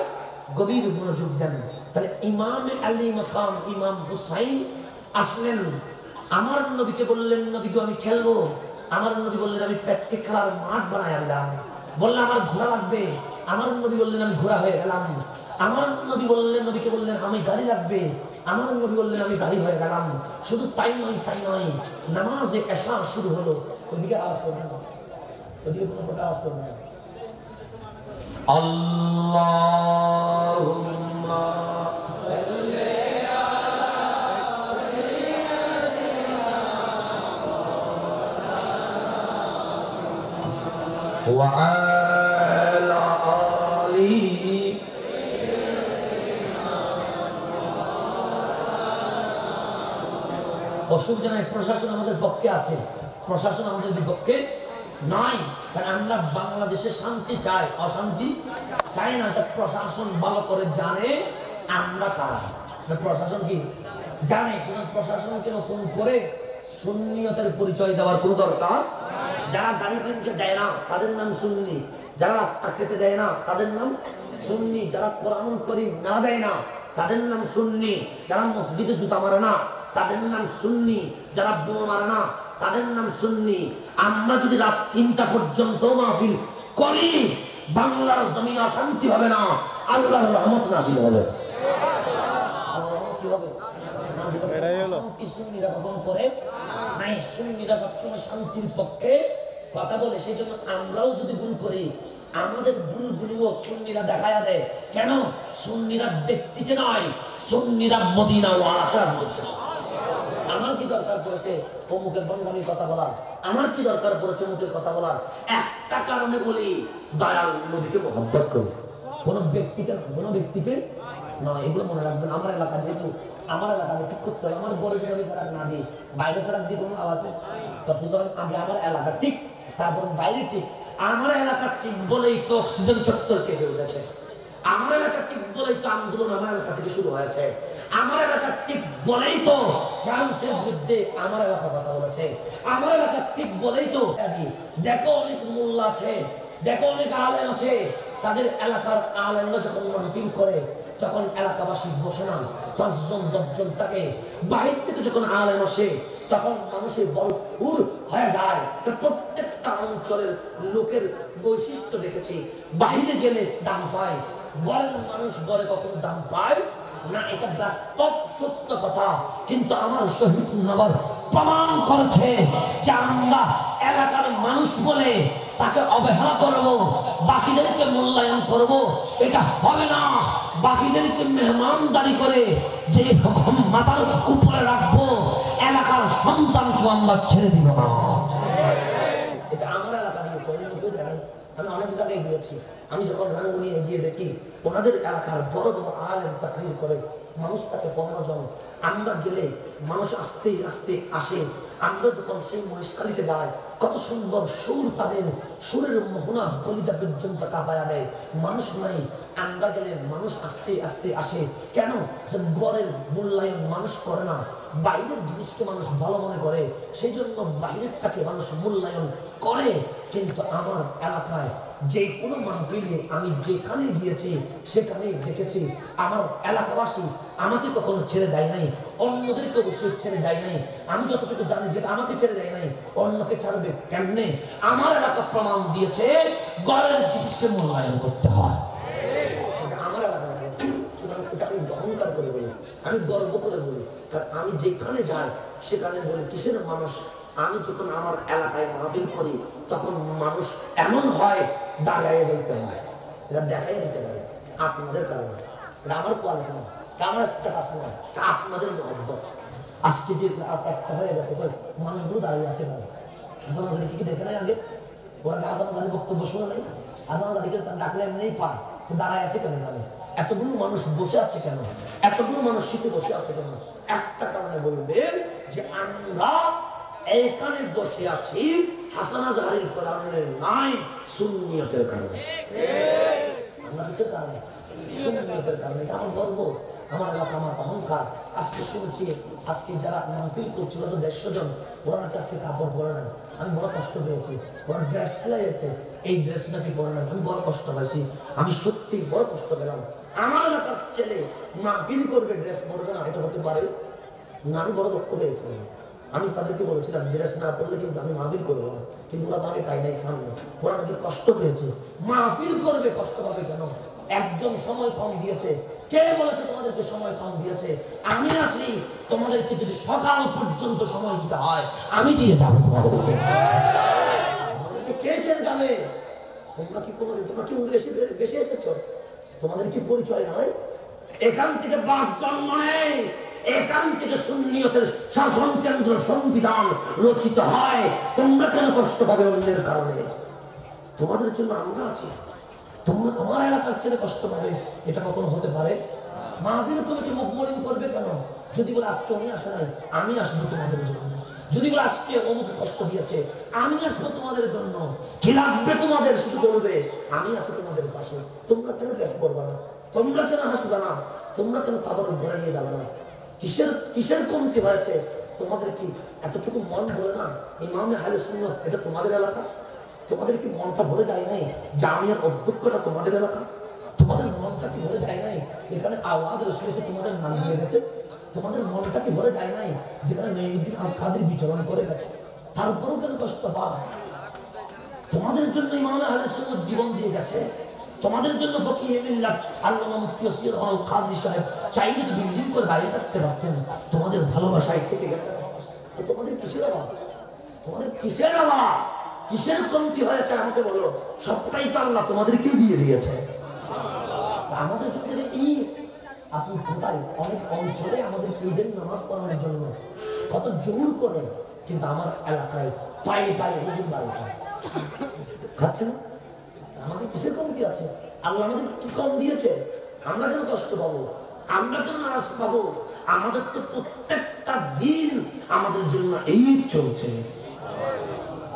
গভীর মনোযোগ দেন। তাহলে ইমাম আলী মাকাম ইমাম হুসাইন আসলেন, আমার নবীকে বললেন নবীকে আমি খেলবো। আমার নবী বললেন আমি পেটকে খেলার মাঠ বানায় আনলাম। বললেন আমার ঘোড়া লাগবে, আমার নবী বললেন আমি ঘোড়া হয়ে গেলাম। আমার নবী বললেন, নবীকে বললেন আমি গাড়ি লাগবে, আমার নবী বললেন আমি গাড়ি হয়ে গেলাম। শুধু তাই নয়, তাই নয়, নামাজে এশা শুরু হলো। ওদিকে আওয়াজ করবেন না, ওদিকে কোনো কথা আওয়াজ করবেন না। আল্লাহুম্মা সাল্লি আলা সাইয়্যিদিনা ওয়া আলা আলিহি। অসুখ জানাই প্রশাসন আমাদের পক্ষে আছে, প্রশাসন আমাদের বিপক্ষে নাই। কারণ আমরা বাংলাদেশে শান্তি চাই, অশান্তি চাই না। প্রশাসন ভালো করে জানে আমরা কারা, প্রশাসন কি জানে। সুতরাং প্রশাসনকে নতুন করে সুন্নিয়তের পরিচয় দেওয়ার কোনো দরকার। যারা গাড়ি কিনতে দেয় না তাদের নাম সুন্নি, যারা রাস্তা খেতে দেয় না তাদের নাম সুন্নি, যারা কোরআন করিম না দেয় না তাদের নাম সুন্নি, যারা মসজিদে জুতা মারে না তাদের নাম সুন্নি, যারা বোমা মারে না তাদের নাম সুন্নি। আমরা যদি রাত ৩টা পর্যন্ত মাহফিল করি, বাংলার জমিন অশান্তি হবে না, আল্লাহর রহমত নাযিল হবে। কি হবে? সুন্নিরা কখন করে নাই, সুন্নিরা সবসময় শান্তির পক্ষে কথা বলে। সেই জন্য আমরাও যদি ভুল করি, আমাদের ভুলগুলিও সুন্নিরা দেখায়া দেয়। কেন? সুন্নিরা ব্যক্তিকে নয়, সুন্নিরা মদিনা ও আখিরাত করতে। আমার কি দরকার পড়েছে অমুকের বন্ধনের কথা বলার? আমার কি দরকার পড়েছে অমুকের কথা বলার? একটা কারণে বলি, দয়াল নবীকে মহব্বত করি, কোনো ব্যক্তিকে নয়। এগুলো মনে রাখবেন। আমার এলাকা যেহেতু আমার এলাকাকে ঠিক করতে হবে, আমার গড়ে যদি সারাক না দিই, বাইরে সারাক দিয়ে কোনো আওয়াজ আছে তো। সুতরাং আমি আমার এলাকা ঠিক, তারপর বাইরে ঠিক। আমার এলাকা ঠিক বলেই তো অক্সিজেন চত্বর কেটে উঠেছে। আমার এলাকা ঠিক বলেই তো আন্দোলন আমার এলাকা থেকে শুরু হয়েছে। আমার এলাকা ঠিক বলেই তো ফ্রান্সের বিরুদ্ধে আমার এলাকা কথা বলেছে। আমার এলাকা ঠিক বলেই তো দেখো অনেক মোল্লা আছে, দেখো অনেক আলেম আছে, তাদের এলাকার আলেমরা যখন মাহফিল করে তখন এলাকাবাসী বসে না, ৫ জন ১০ জন থাকে। বাহির থেকে যখন আলেম আসে তখন মানুষের ভরপুর হয়ে যায়। প্রত্যেকটা অঞ্চলের লোকের বৈশিষ্ট্য দেখেছি, বাহিরে গেলে দাম পায়, গড়ের মানুষ গড়ে কখনো দাম পায় না, এটা বাস্তব সত্য কথা। কিন্তু আমার শহীদনগর প্রমাণ করেছে যে আমরা এলাকার মানুষ বলে তাকে অবহেলা করব, বাকিদেরকে মূল্যায়ন করব, এটা হবে না। বাকিদেরকে মেহমানদারি করে যে হুকুম মাথার উপরে রাখবো, এলাকার সন্তানকে আমরা ছেড়ে দিব না। এটা আমার এলাকা দিয়েছে, আমি অনেক জায়গায় গিয়েছি। আমি যখন রাঙ্গুনি গিয়ে দেখি ওনাদের এলাকার বড় বড় আলেম তাকরীর করে, মানুষ তাকে 15 জন। আমরা গেলে মানুষ আস্তে আস্তে আসে। আমরা যখন সেই মহেশখালীতে যাই, কত সুন্দর সুর, তাদের সুরের মোহনা কলিজা পর্যন্ত কাঁপায়া দেয়। মানুষ নাই, আমরা গেলে মানুষ আস্তে আস্তে আসে। কেন? গড়ের মূল্যায়ন মানুষ করে না, বাইরের জিনিসকে মানুষ ভালো মনে করে, সেই জন্য বাইরেরটাকে মানুষ মূল্যায়ন করে। কিন্তু আমার এলাকায় যে কোনো মাহফিলে আমি যেখানে গিয়েছি সেখানে দেখেছি আমার এলাকাবাসী আমাকে কখনো ছেড়ে দেয় নাই, অন্যদেরকে অবশ্যই ছেড়ে যায় নাই। আমি যতটুকু জানি যেটা আমাকে ছেড়ে দেয় নাই, অন্যকে ছাড়বে কেমনে? আমার এলাকা প্রমাণ দিয়েছে গড়ের জিনিসকে মূল্যায়ন করতে হয়। আমার এলাকা আমি অহংকার করে বলি, আমি গর্ব করে বলি, কারণ আমি যেখানে যাই সেখানে বলি কিসের মানুষ। আমি যখন আমার এলাকায় মাহফিল করি তখন মানুষ এমন হয় দাঁড়াইয়ে যেতে হয়, এটা দেখাই দিতে পারে আপনাদের কারণে, এটা আমার কোয়ালিটি না, আমার স্ট্যাটাস নয়, আপনাদের মহব্বত। আজকে যে একটা হয়ে গেছে মানুষগুলো দাঁড়িয়ে আছে, হাসান আজারি কি দেখে নাই আগে? ওরা হাসান আজারি বক্তব্য শুনে নাই, হাসান আজারিকে ডাকলে এমনিই পায়, তো দাঁড়ায় আছে কেন? জানে এতগুলো মানুষ বসে আছে কেন? এতগুলো মানুষ শীতে বসে আছে কেন? একটা কারণে বলবেন যে আমরা এখানে বসে আছি হাসান আজহারীর কোরআনের নাই, সুন্নিয়তের কারণে। আমরা কিসের কারণে? সুন্নিয়তের কারণে। এটা আমার গর্ব, আমার এলাকা, আমার অহংকার। আজকে শুনছি, আজকে যারা মাহফিল করছিল তো 150 জন, ওরা নাকি আজকে কাপড় পরে না। আমি বড় কষ্ট পেয়েছি। ওরা ড্রেস সেলাইছে, এই ড্রেস নাকি পরে না। আমি বড় কষ্ট পাইছি, আমি সত্যি বড় কষ্ট পেলাম। আমার এলাকার ছেলে মাহফিল করবে ড্রেস পরবে না, এটা হতে পারে না? আমি বড় দুঃখ পেয়েছিলাম। আমি তাদেরকে বলেছিলাম ড্রেস না পড়লে কিন্তু আমি মাহফিল করবো না, কিন্তু ওরা তো আমি পাই নাই সামনে। ওরা নাকি কষ্ট পেয়েছে, মাহফিল করবে কষ্ট পাবে কেন? একজন সময় কম দিয়েছে, কে বলেছে তোমাদেরকে সময় কম দিয়েছে? আমি আছি, তোমাদেরকে যদি সকাল পর্যন্ত সময় দিতে হয় আমি দিয়ে যাবো তোমাদেরকে। আমাদেরকে কে ছেড়ে যাবে? তোমরা কি কোনোদিন, তোমরা কি বেশি এসেছো? তোমাদের কি পরিচয় নয়? এখান থেকে বাঘ জন্ম নেই, এখান থেকে সুন্নিয়তের শাসন কেন্দ্র সংবিধান রচিত হয়। তোমরা কেন কষ্ট পাবে অন্যের কারণে? তোমাদের জন্য আমরা আছি। তোমরা তোমার এলাকার ছেলে কষ্ট পাবে, এটা কখনো হতে পারে? মাহফিলে তুমি কি মুখ মলিন করবে কেন? যদি বলে আজকে উনি আসে নাই, আমি আসবো তোমাদের জন্য। যদি বলে আজকে অমুকে কষ্ট দিয়েছে, আমি আসবো তোমাদের জন্য। কি লাগবে তোমাদের? শুধু বলবে আমি আছি তোমাদের পাশে। তোমরা কেন গ্যাস করবে না? তোমরা কেন হাসবে না? তোমরা কেন তাদের ঘরে নিয়ে যাবে না? কিসের কমতি হয়েছে? তোমাদের কি এতটুকু মন ভরে না? ইমাম আহলে সুন্নাত এটা তোমাদের এলাকা। তোমাদের কি মনটা ভরে যায় নাই? জামিয়ার অধ্যক্ষটা তোমাদের এলাকা। তোমাদের মনটা কি ভরে যায় নাই? এখানে আওয়াজ রসুল তোমাদের নাম দিয়ে গেছে। তোমাদের মনটা কি ভরে যায় নাই? যেখানে নঈমুদ্দিন আল কাদের বিচরণ করে গেছে, তারপরেও কেন কষ্ট পাও? তোমাদের জন্য ইমাম আহলে সুন্নাত জীবন দিয়ে গেছে। তোমাদের জন্য ফকিহে মিল্লাত আল্লামা মুফতি ওসিয়ত আল কাদরি সাহেব চাইলে তো বিল্ডিং করে বাইরে থাকতে পারতেন। তোমাদের ভালোবাসায় থেকে গেছে। তোমাদের কিসের অভাব? তোমাদের কিসের অভাব? কিসের কমতি হয়েছে আমাকে বলো? সবটাই তো আল্লাহ তোমাদেরকে দিয়ে দিয়েছে। আমাদের যদি ঈদ, আপনি কোথায় অনেক অঞ্চলে আমাদের ঈদের নামাজ পড়ানোর জন্য কত জোর করে, কিন্তু আমার এলাকায় পায়ে পায়ে হুজুর বাড়ি খাচ্ছে না। আমাদের কিসের কমতি আছে? আল্লাহ আমাদের কি কম দিয়েছে? আমরা কেন কষ্ট পাবো? আমরা কেন নারাজ পাবো? আমাদের তো প্রত্যেকটা দিন আমাদের জন্য ঈদ চলছে।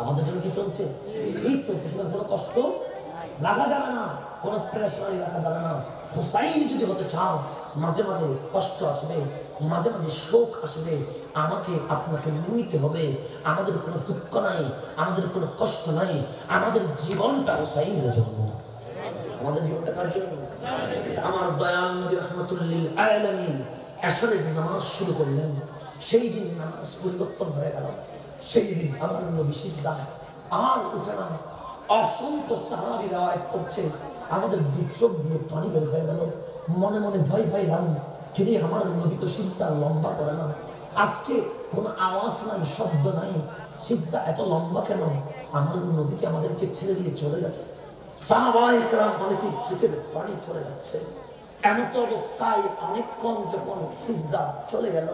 আমাদের জন্য কি চলছে? ঈদ চলছে। সেটা কোনো কষ্ট লাগা যাবে না, কোনো প্রেশারি লাগা যাবে না। হুসাইনি যদি হতে চাও, মাঝে মাঝে কষ্ট আসবে, মাঝে মাঝে শোক আসবে, আমাকে আপনাকে নিতে হবে। আমাদের কোনো দুঃখ নাই, আমাদের কোনো কষ্ট নাই। আমাদের জীবনটা হুসাইনের জন্য। আমাদের জীবনটা কার জন্য? আমার দয়াল নবী রাহমাতুল লিল আলামিন আসরের নামাজ শুরু করলেন, সেই দিন নামাজ পরিবর্তন হয়ে গেল। সেই দিন আমার নবী সিজদায় আর উঠে না। অসংখ্য সাহাবী রিওয়ায়াত করছে, আমাদের দুচোখ দিয়ে পানি বের হয়ে গেল। মনে মনে ভয় ভয় লাগলো, কিন্তু আমার নবী তো সিজদা লম্বা করে না। আজকে কোনো আওয়াজ নাই, শব্দ নাই, সিজদা এত লম্বা কেন? আমার নবীকে আমাদেরকে ছেড়ে দিয়ে চলে গেছে। সাহাবায়ে কেরাম অনেকে চোখের পানি চলে যাচ্ছে। এমত অবস্থায় অনেকক্ষণ যখন সিজদা চলে গেল,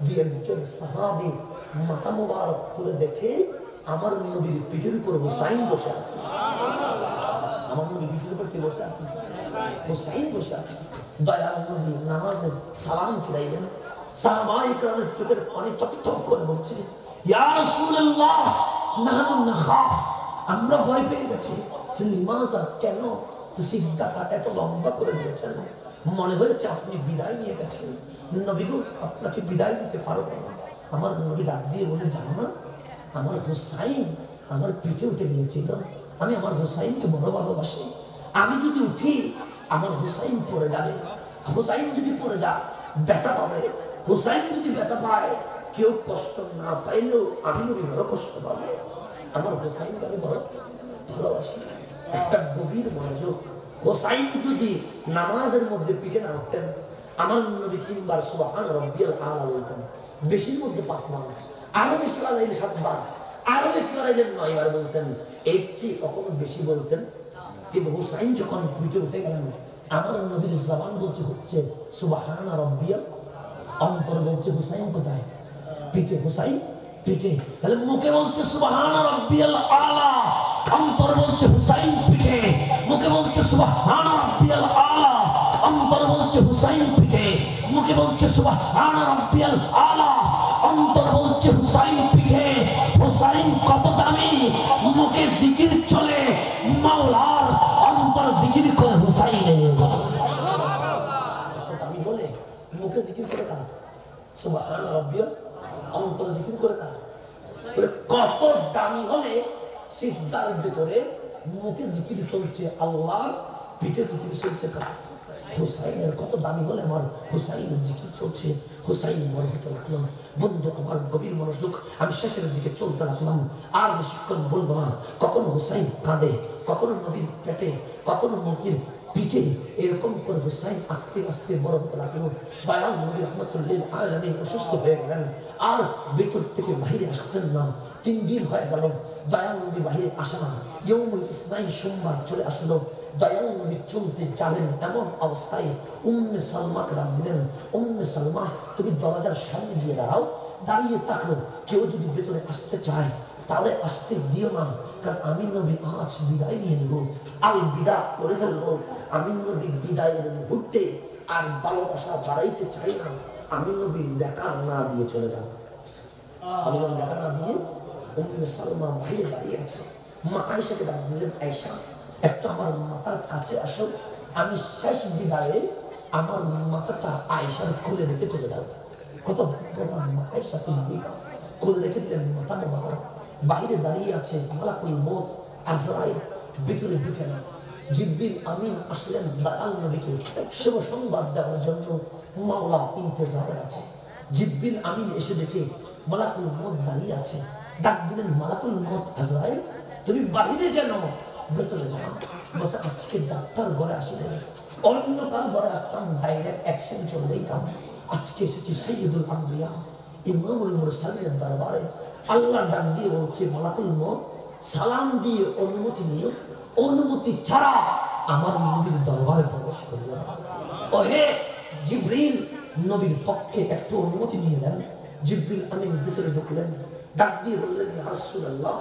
দুই একজন সাহাবী মাথা মোবারক তুলে দেখে আমার নবীর পিঠের উপর হুসাইন বসে আছে। আমার নবীর পিঠের উপর কে বসে আছে? হুসাইন বসে আছে। দয়াল নবী নামাজে সালাম ফিরাইলেন। সাহাবায়ে কেরামের চোখের পানি টপটপ করে বলছে, ইয়া রাসূলুল্লাহ নাহনু নাখাফ, আমরা ভয় পেয়ে গেছি। লিমাযা, কেন? সিজদাটা এত লম্বা করে দিয়েছেন, মনে হয়েছে আপনি বিদায় নিয়ে গেছেন। নবী গো, আপনাকে বিদায় দিতে পারবো না। আমার নবী ডাক দিয়ে বলে, জানো না আমার হুসাইন আমার পিঠে উঠে গিয়েছিল। আমি আমার হুসাইনকে বড় ভালোবাসি। আমি যদি উঠি আমার হুসাইন পড়ে যাবে। হুসাইন যদি পড়ে যায় ব্যথা পাবে। হুসাইন যদি ব্যথা পায়, কেউ কষ্ট না পাইলেও আমি নবী বড় কষ্ট পাবে। আমার হুসাইনকে আমি বড় ভালোবাসি। একটা গভীর মনোযোগ। হুসাইন যদি নামাজের মধ্যে পিঠে না উঠতেন, আমার নবী 3 বার সুবহান রাব্বিয়াল আলা বলতেন, বেশির মধ্যে 5 বার, আরো বেশি বাড়াইলে 7 বার, আরো বেশি বাড়াইলে 9 বার বলতেন। এর চেয়ে কখনো বেশি বলতেন। কিন্তু হুসাইন যখন পিঠে উঠে গেলেন, আমার নবীর জবান বলছে হচ্ছে সুবহান রাব্বিয়াল, অন্তর বলছে হুসাইন কোথায়? পিঠে। হুসাইন পিঠে। তাহলে মুখে বলছে সুবহান রাব্বিয়াল আলা, অন্তর বলছে হুসাইন পিঠে। মুখে বলছে সুবহান রাব্বিয়াল আলা, অন্তর বলছে হুসাইন পিঠে। মুখে বলছে সুবহান রাব্বিয়াল আলা, অন্তর বলছে হুসাইন পিঠে। হুসাইন কত দামি, মুখে জিকির চলে মাওলার, অন্তর জিকির করে হুসাইনের। কত দামি বলে, মুখে জিকির করে কার? সুবহান রাব্বিয়াল, অন্তর জিকির করে কার? কত দামি হলে সিজদার ভিতরে মুখে জিকির চলছে আল্লাহ, পিঠে জিকির চলছে কার? হুসাইনের। কত দামি হলে আমার হুসাইনের জিকির চলছে। হুসাইন মরতে লাগলাম। বন্ধু আমার গভীর মনোযোগ। আমি শেষের দিকে চলতে লাগলাম। আর বেশিক্ষণ বলবো না। কখনো হুসাইন কাঁদে, কখনো নবীর পেটে, কখনো নবীর পিঠে, এরকম করে হুসাইন আস্তে আস্তে বড় হতে লাগলো। দয়াল নবী রাহমাতুল্লিল আলামিন অসুস্থ হয়ে গেলেন, আর ভিতর থেকে বাহিরে আসতেন না। 3 দিন হয়ে গেল, দয়াল নবী বাহিরে আসে না। ইয়ৌমুল ইসনাইন, সোমবার চলে আসলো। দয়াল নবী চলতে যাবেন, এমন অবস্থায় উম্মে সালমাকে ডাক দিলেন, উম্মে সালমা তুমি দরজার সামনে গিয়ে দাঁড়াও। দাঁড়িয়ে থাকলো, কেউ যদি ভেতরে আসতে চায় তাহলে আসতে দিও না, কারণ আমি নবী আজ বিদায় নিয়ে নেব। আমি বিদায় করে ফেলবো। আমি নবী বিদায়ের মুহূর্তে আর ভালোবাসা বাড়াইতে চাই না। আমি নবী দেখা না দিয়ে চলে যাব। আমি নবী দেখা না দিয়ে উম্মে সালমা বাইরে দাঁড়িয়ে আছে। মা আয়েশাকে ডাক দিলেন, আয়েশা একটা আমার মাথার কাছে আসো, আমি শেষ বিদায়ে আমার মাথাটা আয়েশার কোলে রেখে চলে যাব। কত ভাগ্যবান মা আয়েশা সিদ্দিকা, কোলে রেখে দিলেন মাথা মোবারক। বাইরে দাঁড়িয়ে আছে মালাকুল মউত আজরাইল, ভিতরে ঢুকে না। জিবরিল আমিন আসলেন দয়াল নবীকে শুভ সংবাদ দেওয়ার জন্য। মাওলা ইন্তজারে আছে। জিবরিল আমিন এসে দেখে মালাকুল মউত দাঁড়িয়ে আছে। ডাক দিলেন, মালাকুল মউত আজরাইল তুমি বাইরে যেন ভেতরে যাও। বসে আজকে যাত্রার ঘরে আসলেন, অন্য কার ঘরে আসতাম ডাইরেক্ট অ্যাকশন চলে যেতাম। আজকে এসেছি সাইয়্যিদুল আম্বিয়া ইমামুল মুরসালিনের দরবারে। আল্লাহ ডাক দিয়ে বলছে, মালাকুল মউত সালাম দিয়ে অনুমতি নিও, অনুমতি ছাড়া আমার নবীর দরবারে প্রবেশ করবে না। ওহে জিবরিল, নবীর পক্ষে একটু অনুমতি নিয়ে দেন। জিবরিল আমিন ভিতরে ঢুকলেন, ডাক দিয়ে বললেন, ইয়া রাসূলুল্লাহ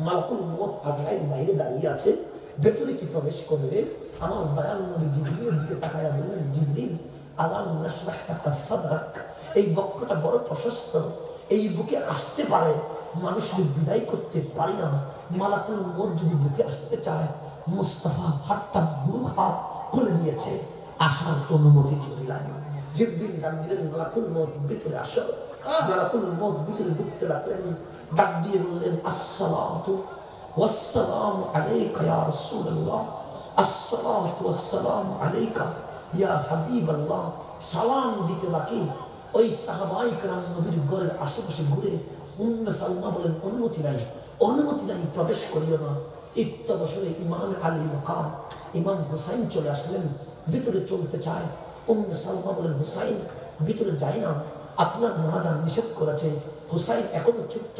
মালাকুল মউত আজরাইল বাইরে দাঁড়িয়ে আছে, ভেতরে কি প্রবেশ করবে? আমার দয়াল নবী জিবরিলের দিকে তাকায়া বললেন, জিবরিল আলাম নাশরাহ লাকা সাদরাক, এই বক্ষটা বড় প্রশস্ত, এই বুকে আসতে পারে। মানুষকে বিদায় করতে পারি না। মালাকুল মউত যদি বুকে আসতে চায়, মুস্তাফা হাতটা গুরু হাত খুলে দিয়েছে, আসার অনুমতি দিলেন। জিবরিল ডাক দিলেন, মালাকুল মউত ভিতরে আসো। মালাকুল মউত ভিতরে ঢুকতে লাগলেন, ডাক দিয়ে বললেন, আসসালাতু ওয়াসসালামু আলাইকা ইয়া রাসূলুল্লাহ, আসসালাতু ওয়াসসালামু আলাইকা ইয়া হাবিবাল্লাহ। সালাম দিতে বাকি ওই সাহাবায়ে কেরাম নবীর ঘরের আশেপাশে ঘুরে উম্মে সালমা বলেন, অনুমতি নাই, অনুমতি নাই, প্রবেশ করিও না। ইত্যবসরে ইমাম আলী মাকাম ইমাম হুসাইন চলে আসলেন, ভিতরে চলতে চায়। সালমা বলেন, হুসাইন ভিতরে যাই না, আপনার নামাজান নিষেধ করেছে। হুসাইন এখনো ছোট্ট,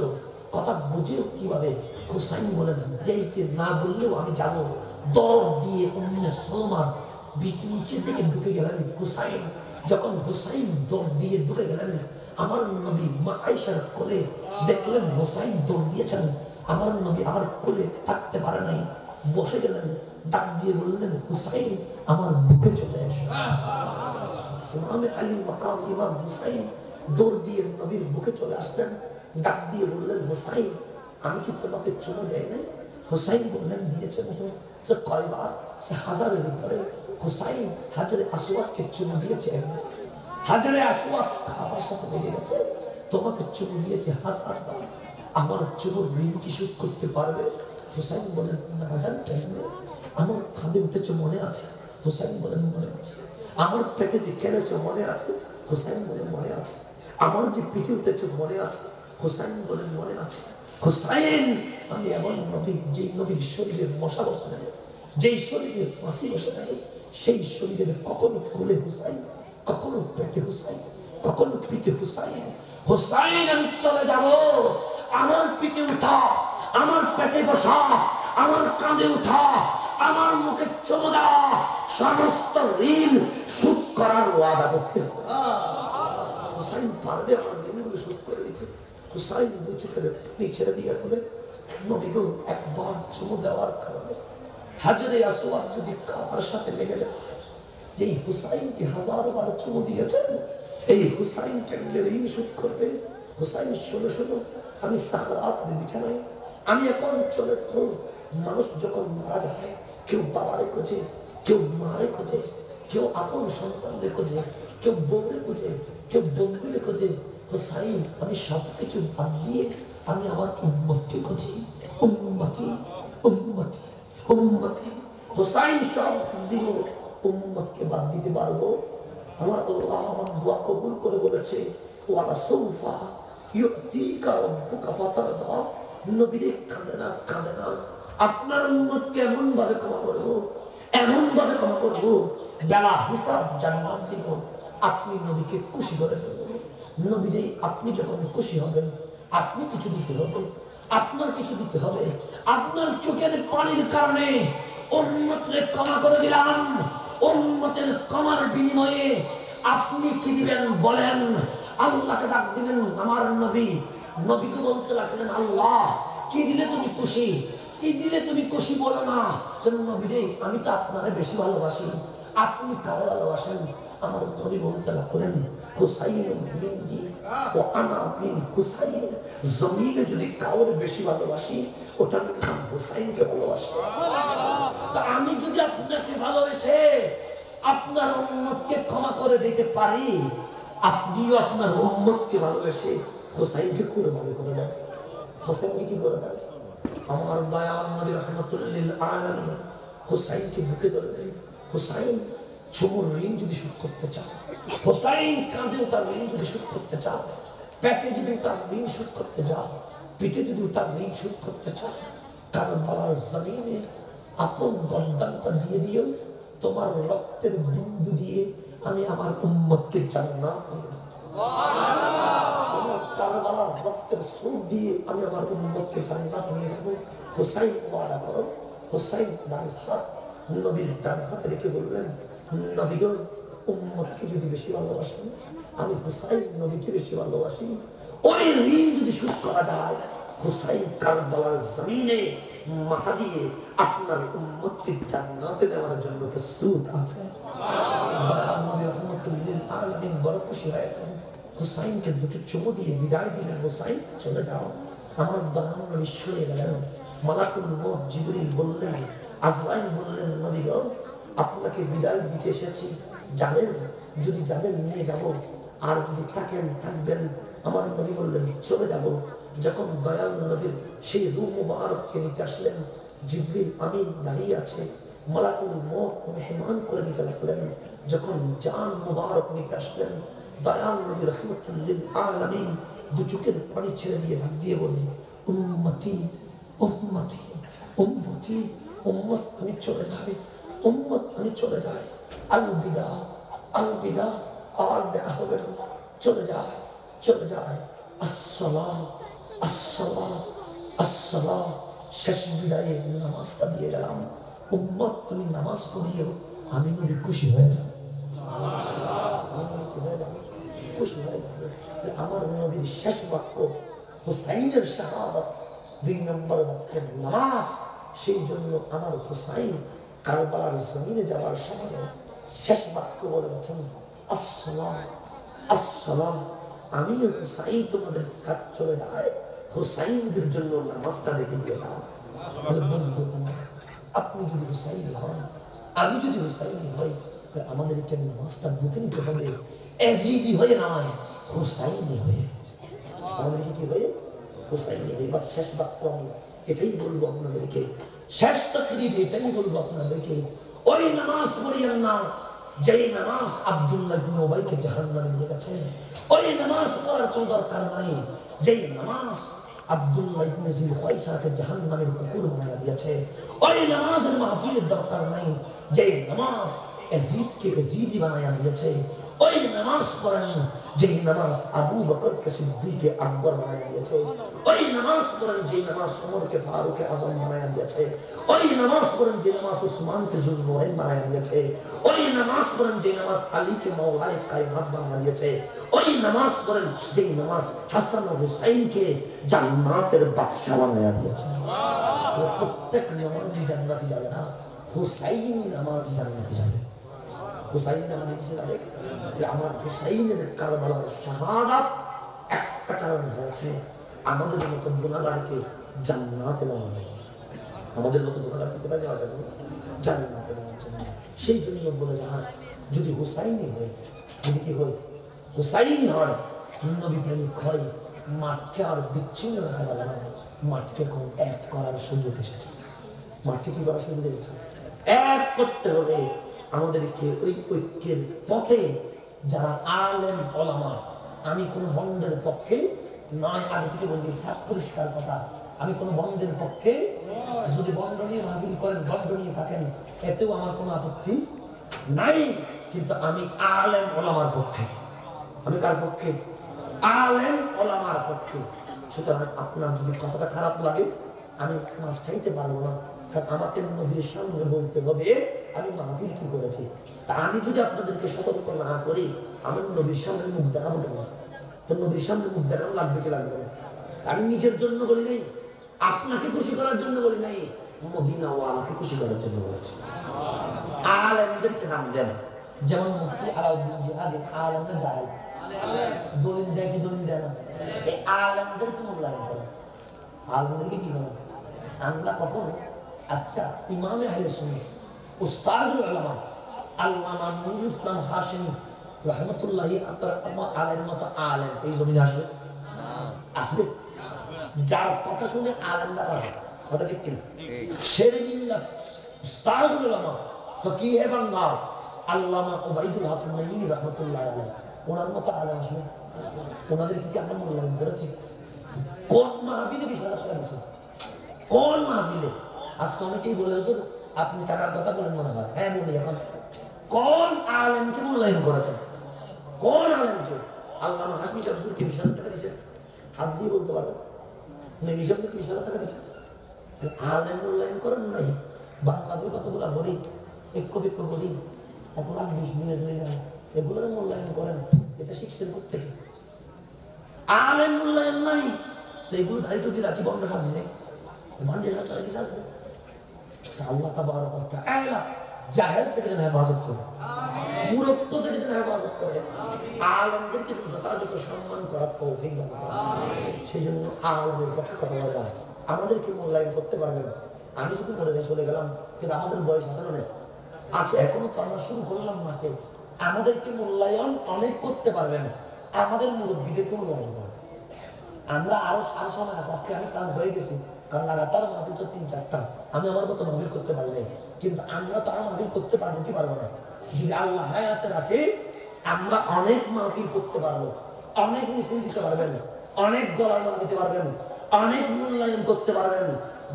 কথা বুঝেও কিভাবে? হুসাইন বলেন, যেইতে না বললেও আমি যাবো। দৌড় দিয়ে সালমা নিচের দিকে ঢুকে গেলেন। হুসাইন যখন হুসাইন দৌড় দিয়ে ঢুকে গেলেন, আমার নবী মা আয়েশার কোলে দেখলেন হুসাইন দৌড় দিয়েছেন। আমার নবী আমার কোলে থাকতে পারে নাই, বসে গেলেন। ডাক দিয়ে বললেন, হুসাইন আমার বুকে চলে এসো। ইমামে আলী মাকাম ইমাম হুসাইন দৌড় দিয়ে নবীর বুকে চলে আসলেন। ডাক দিয়ে বললেন, হুসাইন আমি কি তোমাকে চুমু দেয় নাই? হুসাইন বললেন, দিয়েছেন তো। সে কয়বার? সে হাজারের উপরে। হুসাইন হাজারে আসওয়াদকে চুমু দিয়েছে, হাজারে আসওয়াদ আমার সাথে লেগে গেছে। তোমাকে চুমু দিয়েছে হাজারবার, আমার চুমুর ঋণ কি শোধ করতে পারবে? হুসাইন বলেন, না জান কেমনে? আমার কাঁধে উঠেছে মনে আছে? হুসাইন বলেন, মনে আছে। আমার পেটে যে কেড়েছে মনে আছে? হুসাইন বলেন, মনে আছে। আমার যে পিঠে উঠেছে মনে আছে? হুসাইন বলেন, মনে আছে। হুসাইন আমি এমন নবী, যে নবীর শরীরের মশা বসে নেই, যেই শরীরের ফাঁসি বসে নেই, সেই শরীরের কখনো খুলে হুসাইন, কখনো পেটে হুসাইন, কখনো পিঠে হুসাইন। হুসাইন আমি চলে যাব, আমার পিঠে উঠা, আমার পেটে বসা, আমার কাঁধে উঠা, আমার মুখে চুমু দেওয়া, সমস্ত ঋণ শোধ করার ওয়াদা করতে হবে। হুসাইন পারবে আমার ঋণগুলো শোধ করে দিতে। হুসাইন দু চোখের পানি ছেড়ে দিয়ে বলে, নবীগো একবার চুমু দেওয়ার কারণে হাজারে আসওয়াদ যদি কাবার সাথে লেগে যায়, যেই হুসাইনকে হাজারবার চুমু দিয়েছেন, এই হুসাইনকে ঋণ শোধ করবে। হুসাইন শোনো শোনো, আমি সাকরাতের বিছানায়, আমি এখন চলে যাবো। মানুষ যখন মারা যায়, কেউ বাবারে খোঁজে, কেউ মারে খোঁজে, কেউ আপন সন্তানদের খোঁজে, কেউ বউরে খোঁজে, কেউ বন্ধুরে খোঁজে। হুসাইন আমি সব কিছু বাদ দিয়ে আমি আমার উম্মতকে খুঁজি। উম্মতি উম্মতি উম্মতি। হুসাইন সব দিব, উম্মতকে বাদ দিতে পারবো? আমার আল্লাহ আমার দোয়া কবুল করে বলেছে, ওয়ালা সৌফা ইউতিকা রাব্বুকা ফাতারদা। নবীরে কাঁদে না, কাঁদে না। আপনার উম্মতকে এমন ভাবে ক্ষমা করবো, এমন ভাবে ক্ষমা করবো, বেলা হিসাব জান্নাত দিব। আপনি নবীকে খুশি করে দেবেন। নবীরে আপনি যখন খুশি হবেন, আপনি কিছু দিতে হবে, আপনার কিছু দিতে হবে। আপনার চোখের পানির কারণে উম্মতকে ক্ষমা করে দিলাম, উম্মতের ক্ষমার বিনিময়ে আপনি কি দিবেন বলেন? আল্লাহকে ডাক দিলেন আমার নবী, নবীকে বলতে লাগলেন, আল্লাহ কি দিলে তুমি খুশি, কি দিলে তুমি খুশি বলো না। নবীরে আমি তো আপনারে বেশি ভালোবাসি, আপনি কারো ভালোবাসেন? আমার নবী বলতে লাগলেন, হুসাইন মিন্নি ওয়া আনা মিন হুসাইন। জমিনে যদি কাউর বেশি ভালোবাসি, ওটার নাম হুসাইনকে ভালোবাসি। তা আমি যদি আপনাকে ভালোবেসে আপনার উম্মতকে ক্ষমা করে দিতে পারি, আপনিও আপনার উম্মতকে ভালোবেসে হুসাইনকে কুরবানি করে দেন। হুসাইনকে কি করে দেন? আমার দয়াল নবী রাহমাতুল লিল আলামিন হুসাইনকে বুকে ধরে দেন। হুসাইন চুমুর ঋণ যদি শোধ করতে চাও, হুসাইন কাঁধেও তার ঋণ যদি শোধ করতে চাও, পেটে যদি তার ঋণ শোধ করতে যাও, পিঠে যদি তার ঋণ শোধ করতে চাও, কারবালার জমিনে আপন গর্দানটা দিয়ে দিও। তোমার রক্তের বিন্দু দিয়ে আমি আমার উম্মতকে জান্নাত দিব। আমার কারবালার রক্তের সুর দিয়ে আমি আমার উম্মতকে জান্নাত নিয়ে যাব। হুসাইন ওয়াদা করো। হুসাইন ডান হাত নবীর ডান হাতে রেখে বললেন, নবীগো উম্মতকে যদি বেশি ভালোবাসেন, আমি হুসাইন নবীকে বেশি ভালোবাসি। ওই ঋণ যদি শোধ করা যায়, হুসাইন কারবালার জমিনে মাথা দিয়ে আপনার উম্মতকে জান্নাতে নেওয়ার জন্য প্রস্তুত আছে। নবী রাহমাতুল লিল আলামিন বড় খুশি হয়ে গেলেন। হুসাইনকে দুটো চুমু দিয়ে বিদায় দিলেন, হুসাইন চলে যাও। আমার দয়াল নবী শুনে গেলেন। মালাকুল মউত জিবরিল বললেন, আজরাইল বললেন, নবী গো আপনাকে বিদায় দিতে এসেছি, যাবেন? যদি যাবেন নিয়ে যাব, আর যদি থাকেন থাকবেন। আমার নবী বললেন, চলে যাব। যখন দয়াল নবীর সেই রূহ মুবারককে নিতে আসলেন, জিবরিল আমিন দাঁড়িয়ে আছে, মালাকুল মউত মেহমান করে নিতে লাগলেন। যখন জান মুবারক নিতে আসলেন, দয়াল নবী রাহমাতুল লিল আলামিন দু চোখের পানি ছেড়ে দিয়ে ভাগ দিয়ে বললেন, উম্মতি উম্মতি উম্মতি। উম্মত আমি চলে যাবে, উম্মত আমি চলে যাই। আল বিদা আলবিদা, আর দেখা হবে না, চলে যায়, চলে যায়। আসসালাম, আসসালাম, আসসালাম। শেষ বিদায়ে নামাজটা দিয়ে গেলাম। উম্মত তুমি নামাজ পড়িও, আমি নবী খুশি হয়ে যাব, খুশি হয়ে যাবে যে আমার নবীর শেষ বাক্য হুসাইনের শাহাদাত, 2 নম্বর বাক্যের নামাজ। সেই জন্য আমার হুসাইন কারবালার জমিনে যাওয়ার সময় শেষ বাক্য বলেছেন আসসালাম, আসসালাম। আমি হুসাইন তোমাদের কাজ চলে যায়, হুসাইনদের জন্য নামাজটা রেখে দিয়ে যাও। আপনি যদি হুসাইন হন, আমি যদি হুসাইনি হই, আমাদেরকে নামাজটা বুকে নিতে হবে এজিদি হয়ে নয়, হুসাইনি হয়ে। আমাদেরকে কি হয়ে? হুসাইনি হয়ে। বাস শেষ বাক্য আমি এটাই বলবো আপনাদেরকে, শেষ তাকরীর এটাই বলবো আপনাদেরকে, ওই নামাজ পড়িয়েন না যেই নামাজ আব্দুল্লাহ ইবনে উবাইকে জাহান্নামে নিয়ে গেছে। ওই নামাজ পড়ার কোনো দরকার নাই যেই নামাজ আব্দুল্লাহ ইবনে জিলকাইসাকে জাহান্নামের কুকুর বানিয়ে দিয়েছে। ওই নামাজের মাহফিলের দরকার নাই যেই নামাজ ইয়াজিদকে ইয়াজিদি বানিয়ে দিয়েছে। ওই নামাজ পড়েন যেই নামাজ আবু বকরকে সিদ্দিকে আকবর বানিয়ে দিয়েছে। ওই নামাজ পড়েন যেই নামাজ ওমরকে ফারুকে আজম বানিয়ে দিয়েছে। ওই নামাজ পড়েন যে নামাজ উসমানকে যুলনুরাইন বানিয়ে দিয়েছে। ওই নামাজ পড়েন যে নামাজ আলীকে মাওলায়ে কায়নাত বানিয়ে দিয়েছে। ওই নামাজ পড়েন যে নামাজ হাসান ও হুসাইনকে জান্নাতের বাদশা বানিয়ে দিয়েছে। প্রত্যেক নামাজি জান্নাতে যাবে না, হুসাইনি নামাজ জান্নাতে যাবে। হুসাইন নামাজি কিসে যাবে? যে আমার হুসাইনের কারবালার শাহাদাত একটা কারণ হয়েছে আমাদের মতো গুনাহগারকে জান্নাতে নেওয়া যাবে। আমাদের মতো গুনাহগারকে কোথায় যাওয়া যাবে? জান্নাতে নেওয়া যাবে। সেই জন্য বলে যান যদি হুসাইনি হয়, যদি কি হয়? হুসাইনি হয়, নবী প্রেমিক হয়, মাঠকে আর বিচ্ছিন্ন রাখা যাবে না। মাঠকে কোন এক করার সুযোগ এসেছে। মাঠকে কি করার সুযোগ এসেছে? এক করতে হবে আমাদেরকে। ওই ঐক্যের পথে যারা আলেম ওলামা, আমি কোন বন্ধের পক্ষে নয়, আগে থেকে বলি সাত পরিষ্কার কথা, আমি কোন বন্ধের পক্ষে। যদি বন্ধ নিয়ে মাহফিল করেন, বন্ধ নিয়ে থাকেন, এতেও আমার কোনো আপত্তি নাই, কিন্তু আমি আলেম ওলামার পক্ষে। আমি কার পক্ষে? আলেম ওলামার পক্ষে। সুতরাং আপনার যদি কথাটা খারাপ লাগে, আমি মাফ চাইতে পারবো না, কারণ আমাকে নবীর সামনে বলতে হবে আমি মাহফিল কি করেছি। তা আমি যদি আপনাদেরকে সতর্ক না করি, আমার নবীর সামনে মুখ দেখাবো না। তো নবীর সামনে মুখ দেখানো লাগবে কি লাগবে না? আমি নিজের জন্য বলি নাই, আপনাকে খুশি করার জন্য বলি নাই, মদিনা ওয়ালাকে খুশি করার জন্য বলেছি। আলেমদেরকে নাম দেন, যেমন মুফতি আলাউদ্দিন জিহাদি আলেমদের জাহেল, দলিল দেয় কি দলিল দেয় না? এই আলেমদেরকে মূল্যায়ন করে। আলেমদেরকে কি বলে? আমরা কখন আচ্ছা ইমামে আহলে সুন্নাহ উস্তাদুল উলামা আল্লামা নুরুল ইসলাম হাশিমি রাহমাতুল্লাহি আলাইহির মতো আলেম এই জমিনে আসবে? আসবে? যার কথা শুনে আলেমরা করে, কথা ঠিক কিনা? শেরে মিল্লাহ উস্তাদুল উলামা ফকিহে বাংলার আল্লামা উবাইদুল হক মাইনি রাহমাতুল্লাহি আলাইহি, ওনার মতো আলেম আসবে? ওনাদেরকে কি আমরা মূল্যায়ন করেছি? কোন মাহফিলে বিশাল টাকা দিচ্ছে? কোন মাহফিলে? আজকে অনেকেই বলে হুজুর আপনি টাকার কথা বলেন মনে হয়। হ্যাঁ বলি এখন। কোন আলেমকে মূল্যায়ন করেছেন? কোন আলেমকে? আল্লামা হাশমি সাহেব হুজুরকে 20,000 টাকা দিয়েছেন, হাত দিয়ে বলতে পারবেন? নবী সাহেবকে 20,000 টাকা দিয়েছেন। আলেম মূল্যায়ন করেন নাই? বাংলাদেশ কতগুলো গরিব, এক গরিব, এখন 20 মিলিয়ন, এগুলোর মূল্যায়ন করেন। এটা শিখছেন কোথেকে? আলেম মূল্যায়ন নাই, তো এগুলো দায়িত্ব দিয়ে রাখি বন্ধ সাজিয়ে আল্লাহ তাবারক ওয়া তাআলা জাহেল থেকে যেন হেফাজত করে, মূর্খ থেকে যেন হেফাজত করে, আলেমদেরকে যথাযথ সম্মান করার তৌফিক দান করেন। সেই জন্য আলেমের পক্ষে কথা বলা যায়, আমাদেরকে মূল্যায়ন করতে পারবেন। আমি যদি মরে চলে গেলাম, কিন্তু আমাদের বয়স আছে না? আছে, এখনো তো আমরা শুরু করলাম না। কেউ আমাদেরকে মূল্যায়ন অনেক করতে পারবেন, আমাদের মুরব্বীদেরকে মূল্যায়ন করেন। আমরা আরো সময় আছে, আজকে আমি কাজ হয়ে গেছি, কারণ লাগাতার মাহফিল 3-4টা, আমি আমার মতো মাহফিল করতে পারি নাই, কিন্তু আমরা তো আর মাহফিল করতে পারবো কি পারবো না? যদি আল্লাহ হায়াতে রাখে আমরা অনেক মাহফিল করতে পারবো, অনেক মিছিল দিতে পারবেন, অনেক গলার মালা দিতে পারবেন, অনেক মূল্যায়ন করতে পারবেন।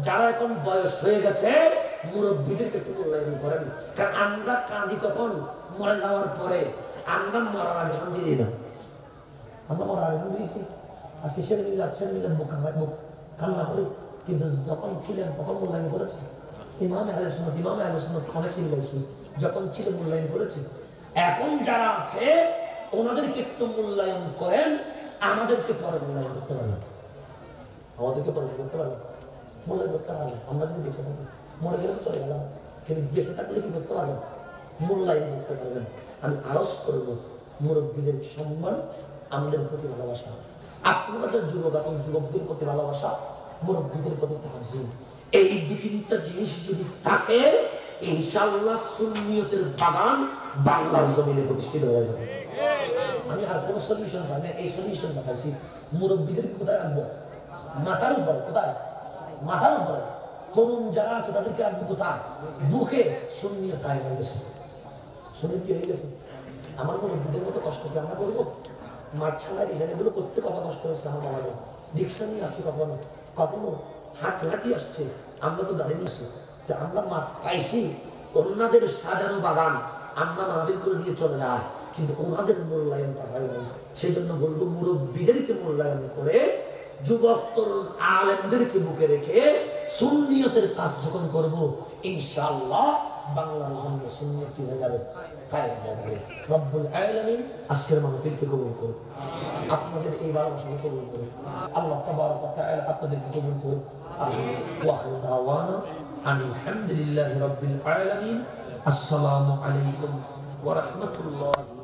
যারা এখন বয়স হয়ে গেছে মুরব্বীদেরকে একটু মূল্যায়ন করেন, কারণ আমরা কাঁদি কখন? মরে যাওয়ার পরে। আমরা মরার আগে শান্তি দিই না, আমরা মরার আগে দিয়েছি। আজকে সে মিলে মুখ কান্না করে, কিন্তু যখন ছিলেন তখন মূল্যায়ন করেছে। ইমাম আহলে সুন্নাত অনেক চিল্লাইছি, যখন ছিল মূল্যায়ন করেছে। এখন যারা আছে ওনাদেরকে একটু মূল্যায়ন করেন, আমাদেরকে পরে মূল্যায়ন করতে পারবেন, আমাদেরকে পরে করতে পারবেন, মূল্যায়ন করতে পারবেন। আমরা যদি বেঁচে থাকি, মরে গেলে চলে গেলাম, কিন্তু বেঁচে থাকলে কি করতে পারবেন? মূল্যায়ন করতে পারবেন। আমি আরজ করবো মুরব্বীদের সম্মান, আমাদের প্রতি ভালোবাসা। আপনারা যে যুবক আছেন, যুবকদের প্রতি ভালোবাসা, মুরব্বীদের প্রতি তাজিম, এই দুটি জিনিস যদি থাকে, ইনশাআল্লাহ সুন্নিয়তের বাগান বাংলার জমিনে প্রতিষ্ঠিত হয়ে যাবে। আমি আর কোনো সলিউশন পাই না, এই সলিউশন দেখাইছি। মুরব্বীদের কোথায় রাখবো? মাথার উপরে। কোথায়? মাথার উপরে। তরুণ যারা আছে তাদেরকে রাখবো কোথায়? বুকে। সুন্নিয়ত আয় হয়ে গেছে, সুন্নিয়ত কি হয়ে গেছে। আমার মুরব্বীদের মতো কষ্ট কি আমরা করবো? মাঠ ছাড়াই এগুলো করতে কত কষ্ট হয়েছে আমার বাবাদের। রিক্সা নিয়ে আসছি, কখনো কখনো হাঁটি আসছে, আমরা তো দাঁড়িয়ে নিয়েছি যে আমরা মাঠ পাইছি। অন্যদের সাজানো বাগান আমরা মাহফিল করে দিয়ে চলে যায়, কিন্তু ওনাদের মূল্যায়নটা হয় নাই। সেই জন্য বলবো মুরব্বীদেরকে মূল্যায়ন করে, যুবক তরুণ আলেমদেরকে বুকে রেখে সুন্নিয়তের কাজ যখন করবো, ইনশাআল্লাহ বাংলার জন্য সুন্নিয়ত কি হয়ে যাবে? কায়েম হয়ে যাবে। রব্বুল আলামিন আজকের মাহফিলকে কবুল করুন, আপনাদের এই ভালোবাসাকে কবুল করুন। আল্লাহ তাবারক ওয়া তাআলা আপনাদেরকে কবুল করুন। আমিন। ওয়া আখিরু দাওয়ানা আলহামদুলিল্লাহি রাব্বিল আলামিন। আসসালামু আলাইকুম ওয়া রাহমাতুল্লাহি